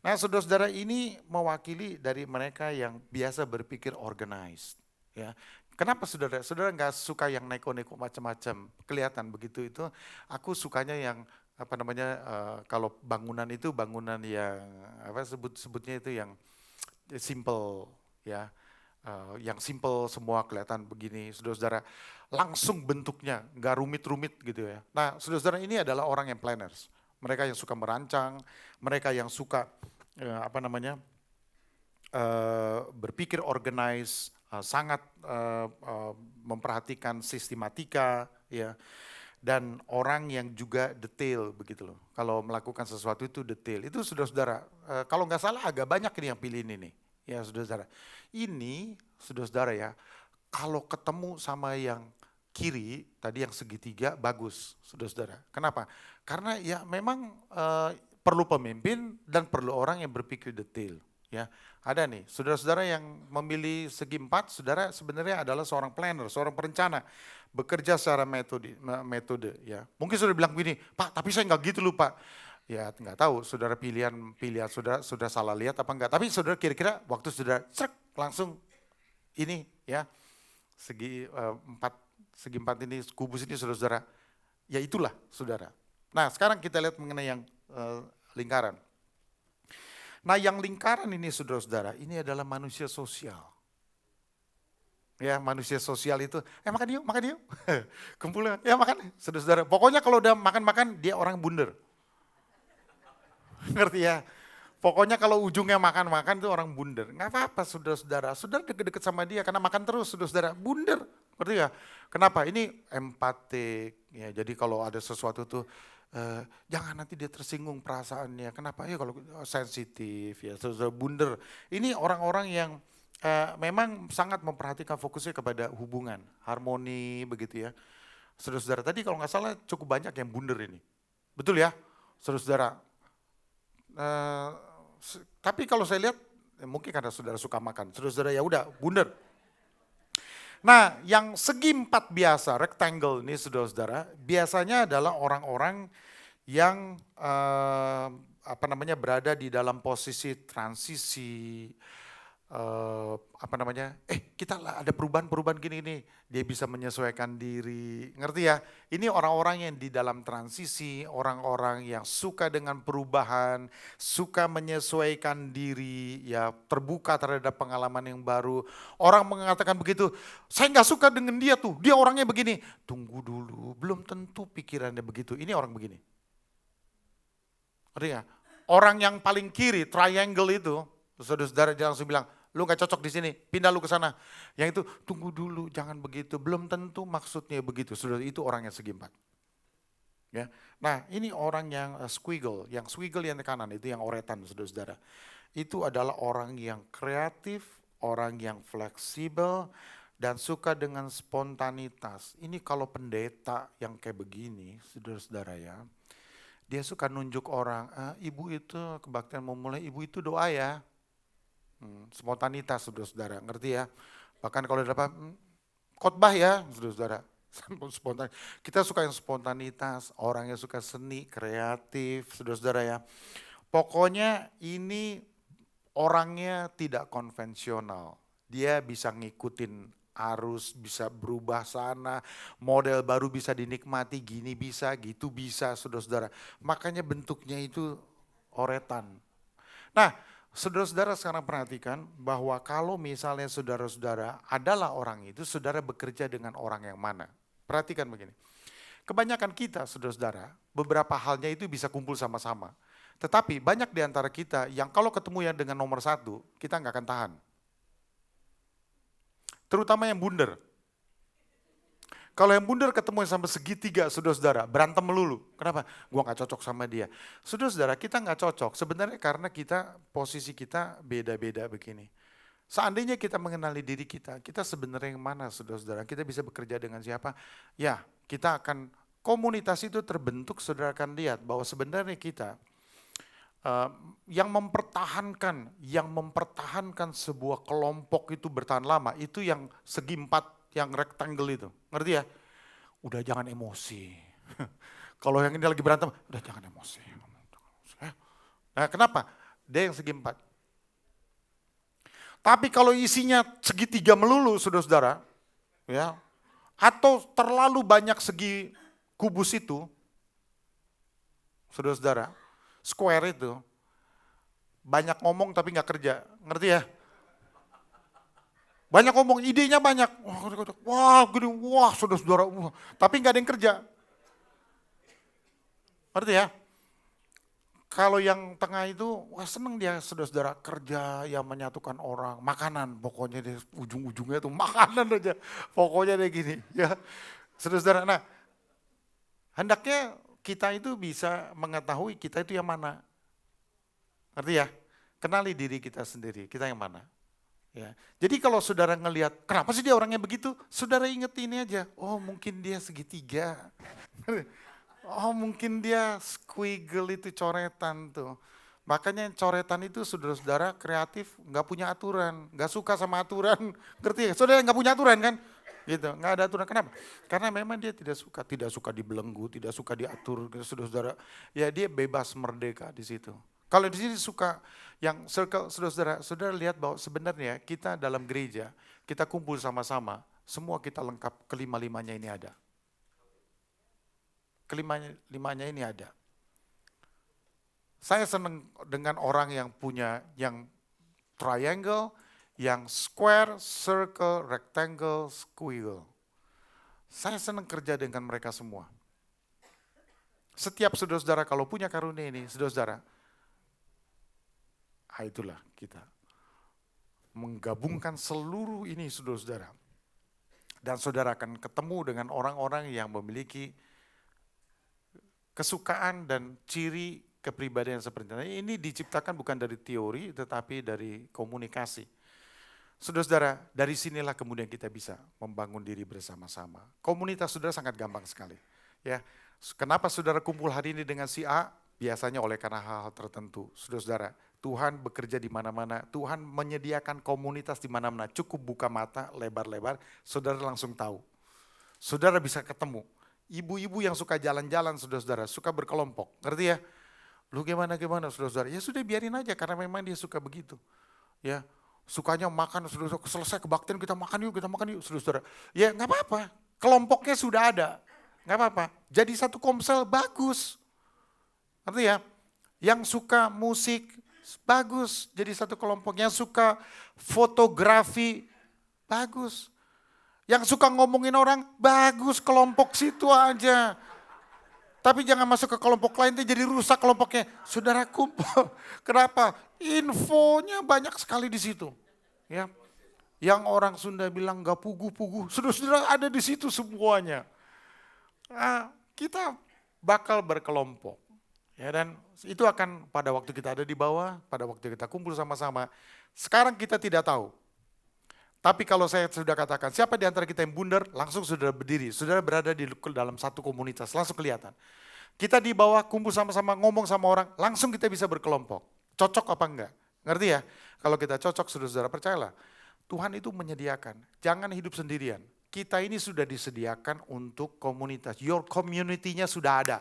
Nah, saudara-saudara ini mewakili dari mereka yang biasa berpikir organized. Ya, kenapa saudara? Saudara nggak suka yang neko-neko macam-macam, kelihatan begitu itu. Aku sukanya yang apa namanya, kalau bangunan itu bangunan yang apa sebutnya itu yang simple, ya, yang simple semua kelihatan begini, saudara-saudara, langsung bentuknya, nggak rumit-rumit gitu ya. Nah, saudara-saudara ini adalah orang yang planners, mereka yang suka merancang, mereka yang suka apa namanya berpikir organize, sangat memperhatikan sistematika, ya. Dan orang yang juga detail begitu loh. Kalau melakukan sesuatu itu detail. Itu saudara-saudara, kalau nggak salah agak banyak ini yang pilih ini nih. Ya saudara-saudara. Ini saudara-saudara ya, kalau ketemu sama yang kiri, tadi yang segitiga bagus saudara-saudara. Kenapa? Karena ya memang perlu pemimpin dan perlu orang yang berpikir detail. Ya, ada nih saudara-saudara yang memilih segi 4, saudara sebenarnya adalah seorang planner, seorang perencana, bekerja secara metode, ya. Mungkin saudara bilang begini, Pak, tapi saya nggak gitu loh Pak. Ya nggak tahu, saudara pilihan saudara sudah salah lihat apa enggak. Tapi saudara kira-kira waktu saudara langsung ini ya segi 4 ini kubus ini saudara-saudara, ya itulah saudara. Nah sekarang kita lihat mengenai yang lingkaran. Nah yang lingkaran ini saudara-saudara, ini adalah manusia sosial. Ya, manusia sosial itu, makan yuk. Kumpulnya, ya makan, saudara-saudara. Pokoknya kalau udah makan-makan, dia orang bundar. Ngerti ya? Pokoknya kalau ujungnya makan-makan itu orang bundar. Nggak apa-apa saudara-saudara. Saudara deket-deket sama dia karena makan terus saudara-saudara. Bundar. Ngerti ya? Kenapa? Ini empatik. Ya, jadi kalau ada sesuatu tuh jangan nanti dia tersinggung perasaannya. Kenapa? Ya kalau sensitif ya saudara bundar. Ini orang-orang yang memang sangat memperhatikan fokusnya kepada hubungan, harmoni begitu ya. Saudara-saudara tadi kalau nggak salah cukup banyak yang bundar ini. Betul ya? Saudara-saudara. Eh, tapi kalau saya lihat mungkin karena saudara suka makan, saudara ya udah bundar. Nah, yang segi empat biasa, rectangle ini saudara-saudara, biasanya adalah orang-orang yang apa namanya berada di dalam posisi transisi, apa namanya, kita ada perubahan-perubahan gini nih, dia bisa menyesuaikan diri, ngerti ya? Ini orang-orang yang di dalam transisi, orang-orang yang suka dengan perubahan, suka menyesuaikan diri, ya terbuka terhadap pengalaman yang baru. Orang mengatakan begitu, saya nggak suka dengan dia tuh, dia orangnya begini. Tunggu dulu, belum tentu pikirannya begitu. Ini orang begini. Ngerti ya? Orang yang paling kiri, triangle itu, saudara-saudara dia langsung bilang, lu gak cocok di sini, pindah lu ke sana. Yang itu, tunggu dulu, jangan begitu. Belum tentu maksudnya begitu. Saudara, itu orang yang segi empat. Ya. Nah, ini orang yang squiggle. Yang squiggle yang di kanan, itu yang oretan, saudara-saudara. Itu adalah orang yang kreatif, orang yang fleksibel, dan suka dengan spontanitas. Ini kalau pendeta yang kayak begini, saudara-saudara ya, dia suka nunjuk orang, ibu itu kebaktian mau mulai, ibu itu doa ya. Spontanitas saudara-saudara, ngerti ya? Bahkan kalau dapat khotbah ya saudara-saudara. Spontan. Kita suka yang spontanitas, orang yang suka seni, kreatif, saudara-saudara ya. Pokoknya ini orangnya tidak konvensional. Dia bisa ngikutin arus, bisa berubah sana, model baru bisa dinikmati, gini bisa, gitu bisa, saudara-saudara. Makanya bentuknya itu oretan. Nah, saudara-saudara sekarang perhatikan bahwa kalau misalnya saudara-saudara adalah orang itu, saudara bekerja dengan orang yang mana? Perhatikan begini, kebanyakan kita saudara-saudara, beberapa halnya itu bisa kumpul sama-sama. Tetapi banyak di antara kita yang kalau ketemu yang dengan nomor satu, kita nggak akan tahan. Terutama yang bundar. Kalau yang bundar ketemu sama segitiga, saudara-saudara, berantem melulu. Kenapa? Gua nggak cocok sama dia. Saudara-saudara, kita nggak cocok sebenarnya karena posisi kita beda-beda begini. Seandainya kita mengenali diri kita sebenarnya yang mana, saudara-saudara? Kita bisa bekerja dengan siapa? Ya, kita akan, komunitas itu terbentuk, saudara akan lihat bahwa sebenarnya kita yang mempertahankan sebuah kelompok itu bertahan lama, itu yang segi empat, yang rectangle itu, ngerti ya? Udah jangan emosi. Kalau yang ini lagi berantem, udah jangan emosi. Nah, kenapa? Dia yang segi empat. Tapi kalau isinya segitiga melulu, saudara-saudara, ya, atau terlalu banyak segi kubus itu, saudara-saudara, square itu, banyak ngomong tapi nggak kerja, ngerti ya? Banyak ngomong, idenya banyak. Wah, gini, wah, saudara-saudara, tapi nggak ada yang kerja. Ngerti ya? Kalau yang tengah itu, wah seneng dia saudara-saudara kerja yang menyatukan orang, makanan, pokoknya deh ujung-ujungnya tuh makanan aja, pokoknya deh gini, ya. Saudara-saudara, nah, hendaknya kita itu bisa mengetahui kita itu yang mana. Ngerti ya? Kenali diri kita sendiri, kita yang mana. Ya. Jadi kalau saudara ngelihat, kenapa sih dia orangnya begitu? Saudara inget ini aja, oh mungkin dia segitiga. Oh mungkin dia squiggle itu coretan tuh. Makanya coretan itu saudara-saudara kreatif, nggak punya aturan, nggak suka sama aturan, ngerti ya? Saudara nggak punya aturan kan? Gitu, nggak ada aturan. Kenapa? Karena memang dia tidak suka dibelenggu, tidak suka diatur, saudara-saudara. Ya dia bebas merdeka di situ. Kalau di sini suka yang circle, saudara lihat bahwa sebenarnya kita dalam gereja, kita kumpul sama-sama, semua kita lengkap, kelima-limanya ini ada. Kelima-limanya ini ada. Saya senang dengan orang yang punya yang triangle, yang square, circle, rectangle, squiggle. Saya senang kerja dengan mereka semua. Setiap saudara-saudara kalau punya karunia ini, saudara-saudara, itulah kita menggabungkan seluruh ini saudara-saudara. Dan saudara akan ketemu dengan orang-orang yang memiliki kesukaan dan ciri kepribadian seperti ini. Ini diciptakan bukan dari teori tetapi dari komunikasi. Saudara-saudara, dari sinilah kemudian kita bisa membangun diri bersama-sama. Komunitas saudara sangat gampang sekali. Ya, kenapa saudara kumpul hari ini dengan si A? Biasanya oleh karena hal-hal tertentu. Saudara-saudara, Tuhan bekerja di mana-mana. Tuhan menyediakan komunitas di mana-mana. Cukup buka mata lebar-lebar, saudara langsung tahu. Saudara bisa ketemu. Ibu-ibu yang suka jalan-jalan, saudara-saudara, suka berkelompok. Ngerti ya? Lu gimana saudara-saudara? Ya sudah biarin aja karena memang dia suka begitu. Ya. Sukanya makan, sudah selesai kebaktian kita makan yuk, saudara-saudara. Ya nggak apa-apa, kelompoknya sudah ada, nggak apa-apa. Jadi satu komsel bagus, artinya yang suka musik bagus, jadi satu kelompok. Yang suka fotografi bagus, yang suka ngomongin orang bagus, kelompok situ aja. Tapi jangan masuk ke kelompok lain, jadi rusak kelompoknya. Saudara kumpul, kenapa? Infonya banyak sekali di situ. Ya, yang orang Sunda bilang gak pugu-pugu, saudara-saudara ada di situ semuanya. Nah, kita bakal berkelompok. Ya, dan itu akan pada waktu kita ada di bawah, pada waktu kita kumpul sama-sama. Sekarang kita tidak tahu. Tapi kalau saya sudah katakan, siapa di antara kita yang bundar, langsung saudara berdiri. Saudara berada di dalam satu komunitas, langsung kelihatan. Kita di bawah kumpul sama-sama, ngomong sama orang, langsung kita bisa berkelompok. Cocok apa enggak? Ngerti ya? Kalau kita cocok, saudara-saudara percayalah. Tuhan itu menyediakan, jangan hidup sendirian. Kita ini sudah disediakan untuk komunitas. Your community-nya sudah ada.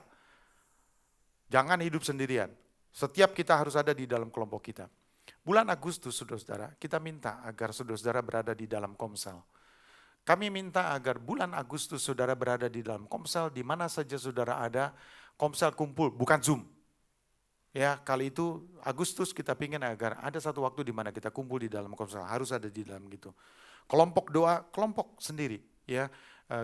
Jangan hidup sendirian. Setiap kita harus ada di dalam kelompok kita. Bulan Agustus, saudara-saudara, kita minta agar saudara-saudara berada di dalam komsel. Kami minta agar bulan Agustus saudara berada di dalam komsel, di mana saja saudara ada, komsel kumpul, bukan Zoom. Ya, kali itu Agustus kita pingin agar ada satu waktu di mana kita kumpul di dalam komsel, harus ada di dalam gitu. Kelompok doa, kelompok sendiri, ya,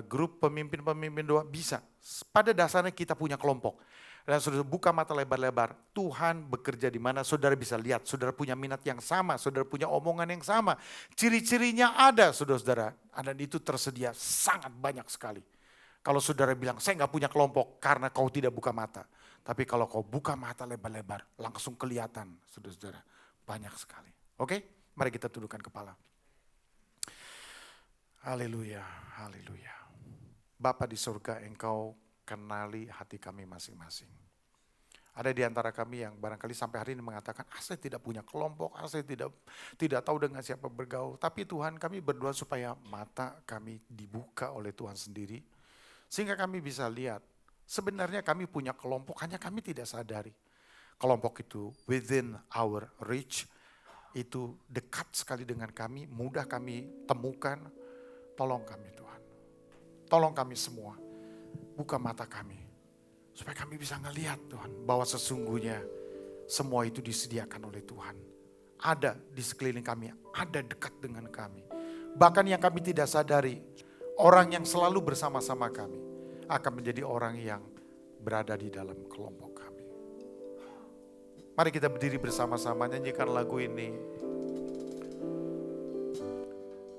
grup pemimpin-pemimpin doa bisa. Pada dasarnya kita punya kelompok. Dan saudara buka mata lebar-lebar, Tuhan bekerja di mana saudara bisa lihat, saudara punya minat yang sama, saudara punya omongan yang sama. Ciri-cirinya ada saudara-saudara, dan itu tersedia sangat banyak sekali. Kalau saudara bilang, saya nggak punya kelompok karena kau tidak buka mata. Tapi kalau kau buka mata lebar-lebar, langsung kelihatan saudara-saudara, banyak sekali. Oke, mari kita tundukkan kepala. Haleluya, haleluya. Bapa di surga, Engkau kenali hati kami masing-masing. Ada di antara kami yang barangkali sampai hari ini mengatakan, saya tidak punya kelompok, saya tidak tahu dengan siapa bergaul. Tapi Tuhan, kami berdoa supaya mata kami dibuka oleh Tuhan sendiri. Sehingga kami bisa lihat, sebenarnya kami punya kelompok, hanya kami tidak sadari. Kelompok itu within our reach, itu dekat sekali dengan kami, mudah kami temukan. Tolong kami Tuhan, tolong kami semua. Buka mata kami, supaya kami bisa ngelihat Tuhan, bahwa sesungguhnya semua itu disediakan oleh Tuhan. Ada di sekeliling kami, ada dekat dengan kami. Bahkan yang kami tidak sadari, orang yang selalu bersama-sama kami, akan menjadi orang yang berada di dalam kelompok kami. Mari kita berdiri bersama-sama, nyanyikan lagu ini.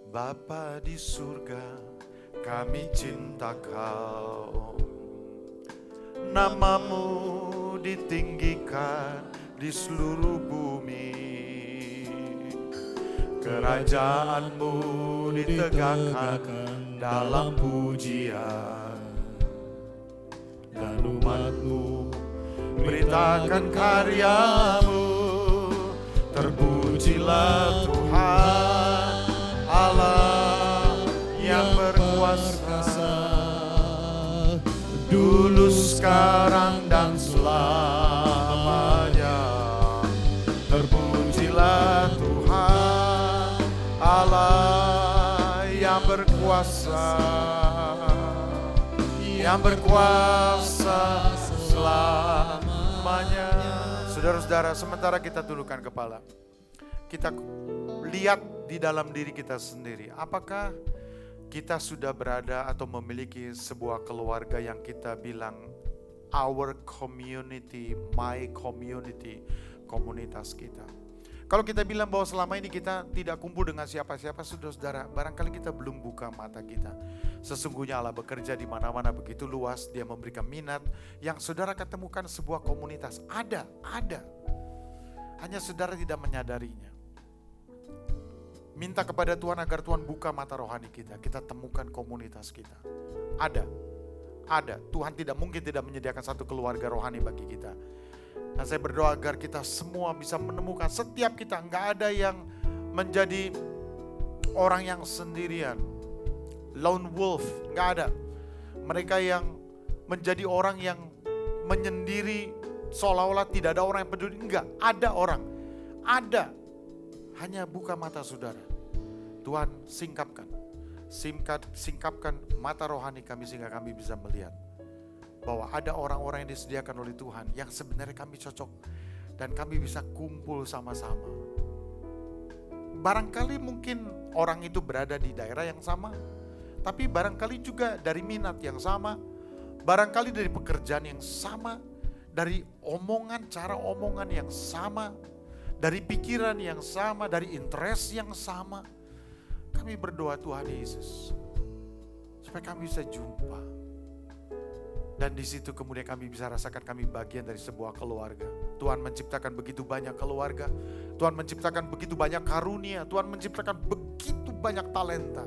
Bapa di surga, kami cinta Kau, namamu ditinggikan di seluruh bumi, kerajaanmu ditegakkan dalam pujian, dan umatmu beritakan karyamu. Terpujilah Tuhan Allah yang berkuasa, dulu, sekarang, dan selamanya. Terpujilah Tuhan Allah yang berkuasa, selamanya. Saudara-saudara, sementara kita tundukkan kepala, kita lihat di dalam diri kita sendiri. Apakah kita sudah berada atau memiliki sebuah keluarga yang kita bilang our community, my community, komunitas kita. Kalau kita bilang bahwa selama ini kita tidak kumpul dengan siapa-siapa, saudara-saudara, barangkali kita belum buka mata kita. Sesungguhnya Allah bekerja di mana-mana begitu luas, Dia memberikan minat yang saudara ketemukan sebuah komunitas. Ada. Hanya saudara tidak menyadarinya. Minta kepada Tuhan agar Tuhan buka mata rohani kita temukan komunitas kita. Ada. Tuhan tidak mungkin tidak menyediakan satu keluarga rohani bagi kita. Dan saya berdoa agar kita semua bisa menemukan, setiap kita, nggak ada yang menjadi orang yang sendirian, lone wolf, nggak ada. Mereka yang menjadi orang yang menyendiri, seolah-olah tidak ada orang yang peduli. Enggak, ada orang, ada. Hanya buka mata saudara. Tuhan singkapkan mata rohani kami sehingga kami bisa melihat bahwa ada orang-orang yang disediakan oleh Tuhan yang sebenarnya kami cocok dan kami bisa kumpul sama-sama. Barangkali mungkin orang itu berada di daerah yang sama, tapi barangkali juga dari minat yang sama, barangkali dari pekerjaan yang sama, dari cara omongan yang sama, dari pikiran yang sama, dari interest yang sama. Kami berdoa Tuhan Yesus supaya kami bisa jumpa. Dan di situ kemudian kami bisa rasakan kami bagian dari sebuah keluarga. Tuhan menciptakan begitu banyak keluarga. Tuhan menciptakan begitu banyak karunia. Tuhan menciptakan begitu banyak talenta.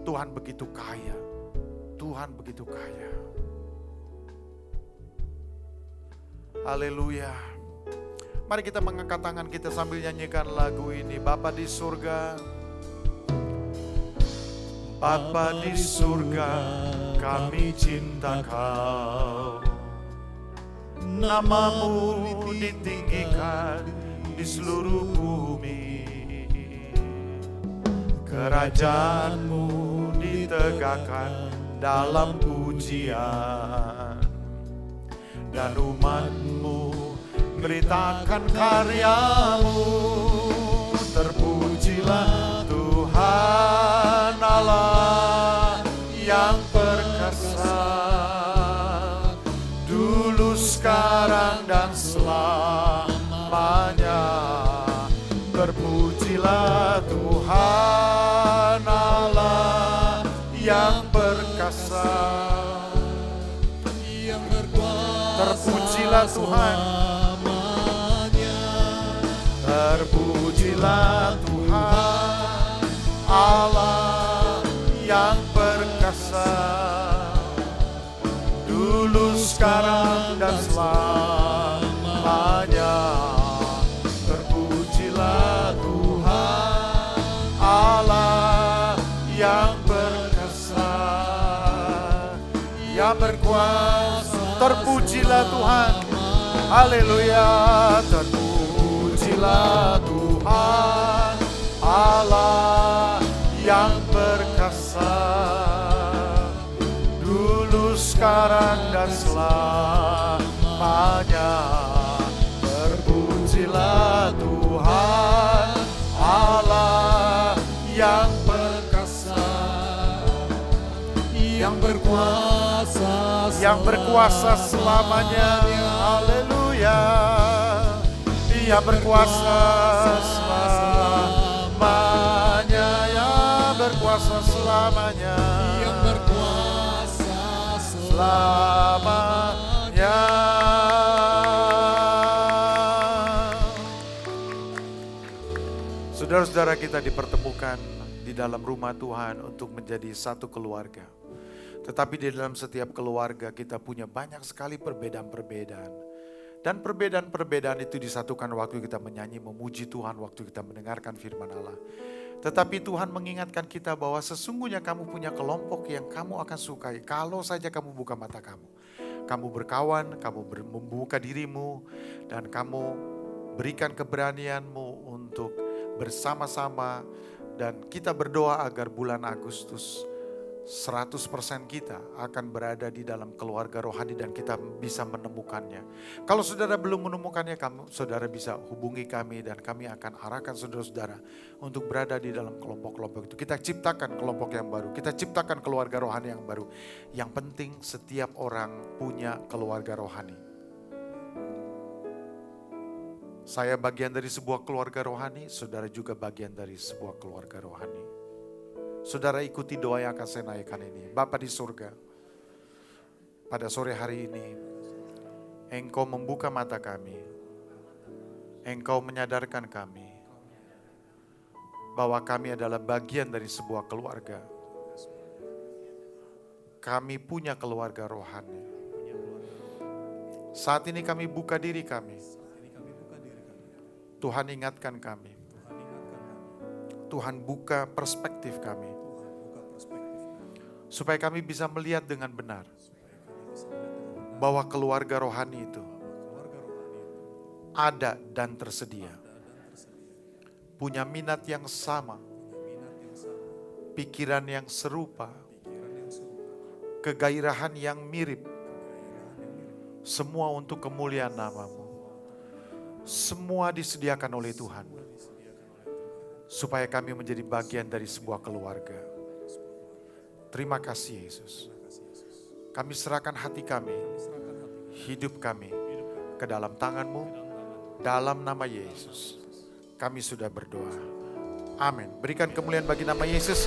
Tuhan begitu kaya. Tuhan begitu kaya. Haleluya. Mari kita mengangkat tangan kita sambil nyanyikan lagu ini. Bapa di surga, Bapa di surga, kami cinta Kau. Namamu ditinggikan di seluruh bumi. Kerajaanmu ditegakkan dalam pujian. Dan umatmu beritakan karyamu. Terpujilah Tuhan Allah yang perkasa, dulu, sekarang, dan selamanya. Terpujilah Tuhan Allah yang perkasa, yang berkuasa. Terpujilah Tuhan, terpujilah Tuhan Allah yang perkasa, dulu, sekarang, dan selamanya. Terpujilah Tuhan Allah yang perkasa, yang berkuasa. Terpujilah Tuhan, haleluya. Terpujilah Tuhan Allah yang perkasa, dulu, sekarang, dan selamanya. Terpujilah Tuhan Allah yang perkasa, yang berkuasa, yang berkuasa selamanya. Haleluya. Dia berkuasa selamanya, yang berkuasa selamanya, yang berkuasa selamanya. Saudara-saudara kita dipertemukan di dalam rumah Tuhan untuk menjadi satu keluarga. Tetapi di dalam setiap keluarga kita punya banyak sekali perbedaan-perbedaan. Dan perbedaan-perbedaan itu disatukan waktu kita menyanyi, memuji Tuhan, waktu kita mendengarkan firman Allah. Tetapi Tuhan mengingatkan kita bahwa sesungguhnya kamu punya kelompok yang kamu akan sukai kalau saja kamu buka mata kamu. Kamu berkawan, kamu membuka dirimu, dan kamu berikan keberanianmu untuk bersama-sama. Dan kita berdoa agar bulan Agustus 100% kita akan berada di dalam keluarga rohani dan kita bisa menemukannya. Kalau saudara belum menemukannya, saudara bisa hubungi kami dan kami akan arahkan saudara-saudara untuk berada di dalam kelompok-kelompok itu. Kita ciptakan kelompok yang baru, kita ciptakan keluarga rohani yang baru. Yang penting setiap orang punya keluarga rohani. Saya bagian dari sebuah keluarga rohani, saudara juga bagian dari sebuah keluarga rohani. Saudara ikuti doa yang akan saya naikkan ini. Bapa di surga, pada sore hari ini, Engkau membuka mata kami. Engkau menyadarkan kami bahwa kami adalah bagian dari sebuah keluarga. Kami punya keluarga rohani. Saat ini kami buka diri kami. Tuhan ingatkan kami. Tuhan buka perspektif kami. Supaya kami bisa melihat dengan benar bahwa keluarga rohani itu ada dan tersedia. Punya minat yang sama, pikiran yang serupa, kegairahan yang mirip. Semua untuk kemuliaan nama-Mu. Semua disediakan oleh Tuhan. Supaya kami menjadi bagian dari sebuah keluarga. Terima kasih Yesus. Kami serahkan hati kami, hidup kami ke dalam tangan-Mu. Dalam nama Yesus, kami sudah berdoa. Amin. Berikan kemuliaan bagi nama Yesus.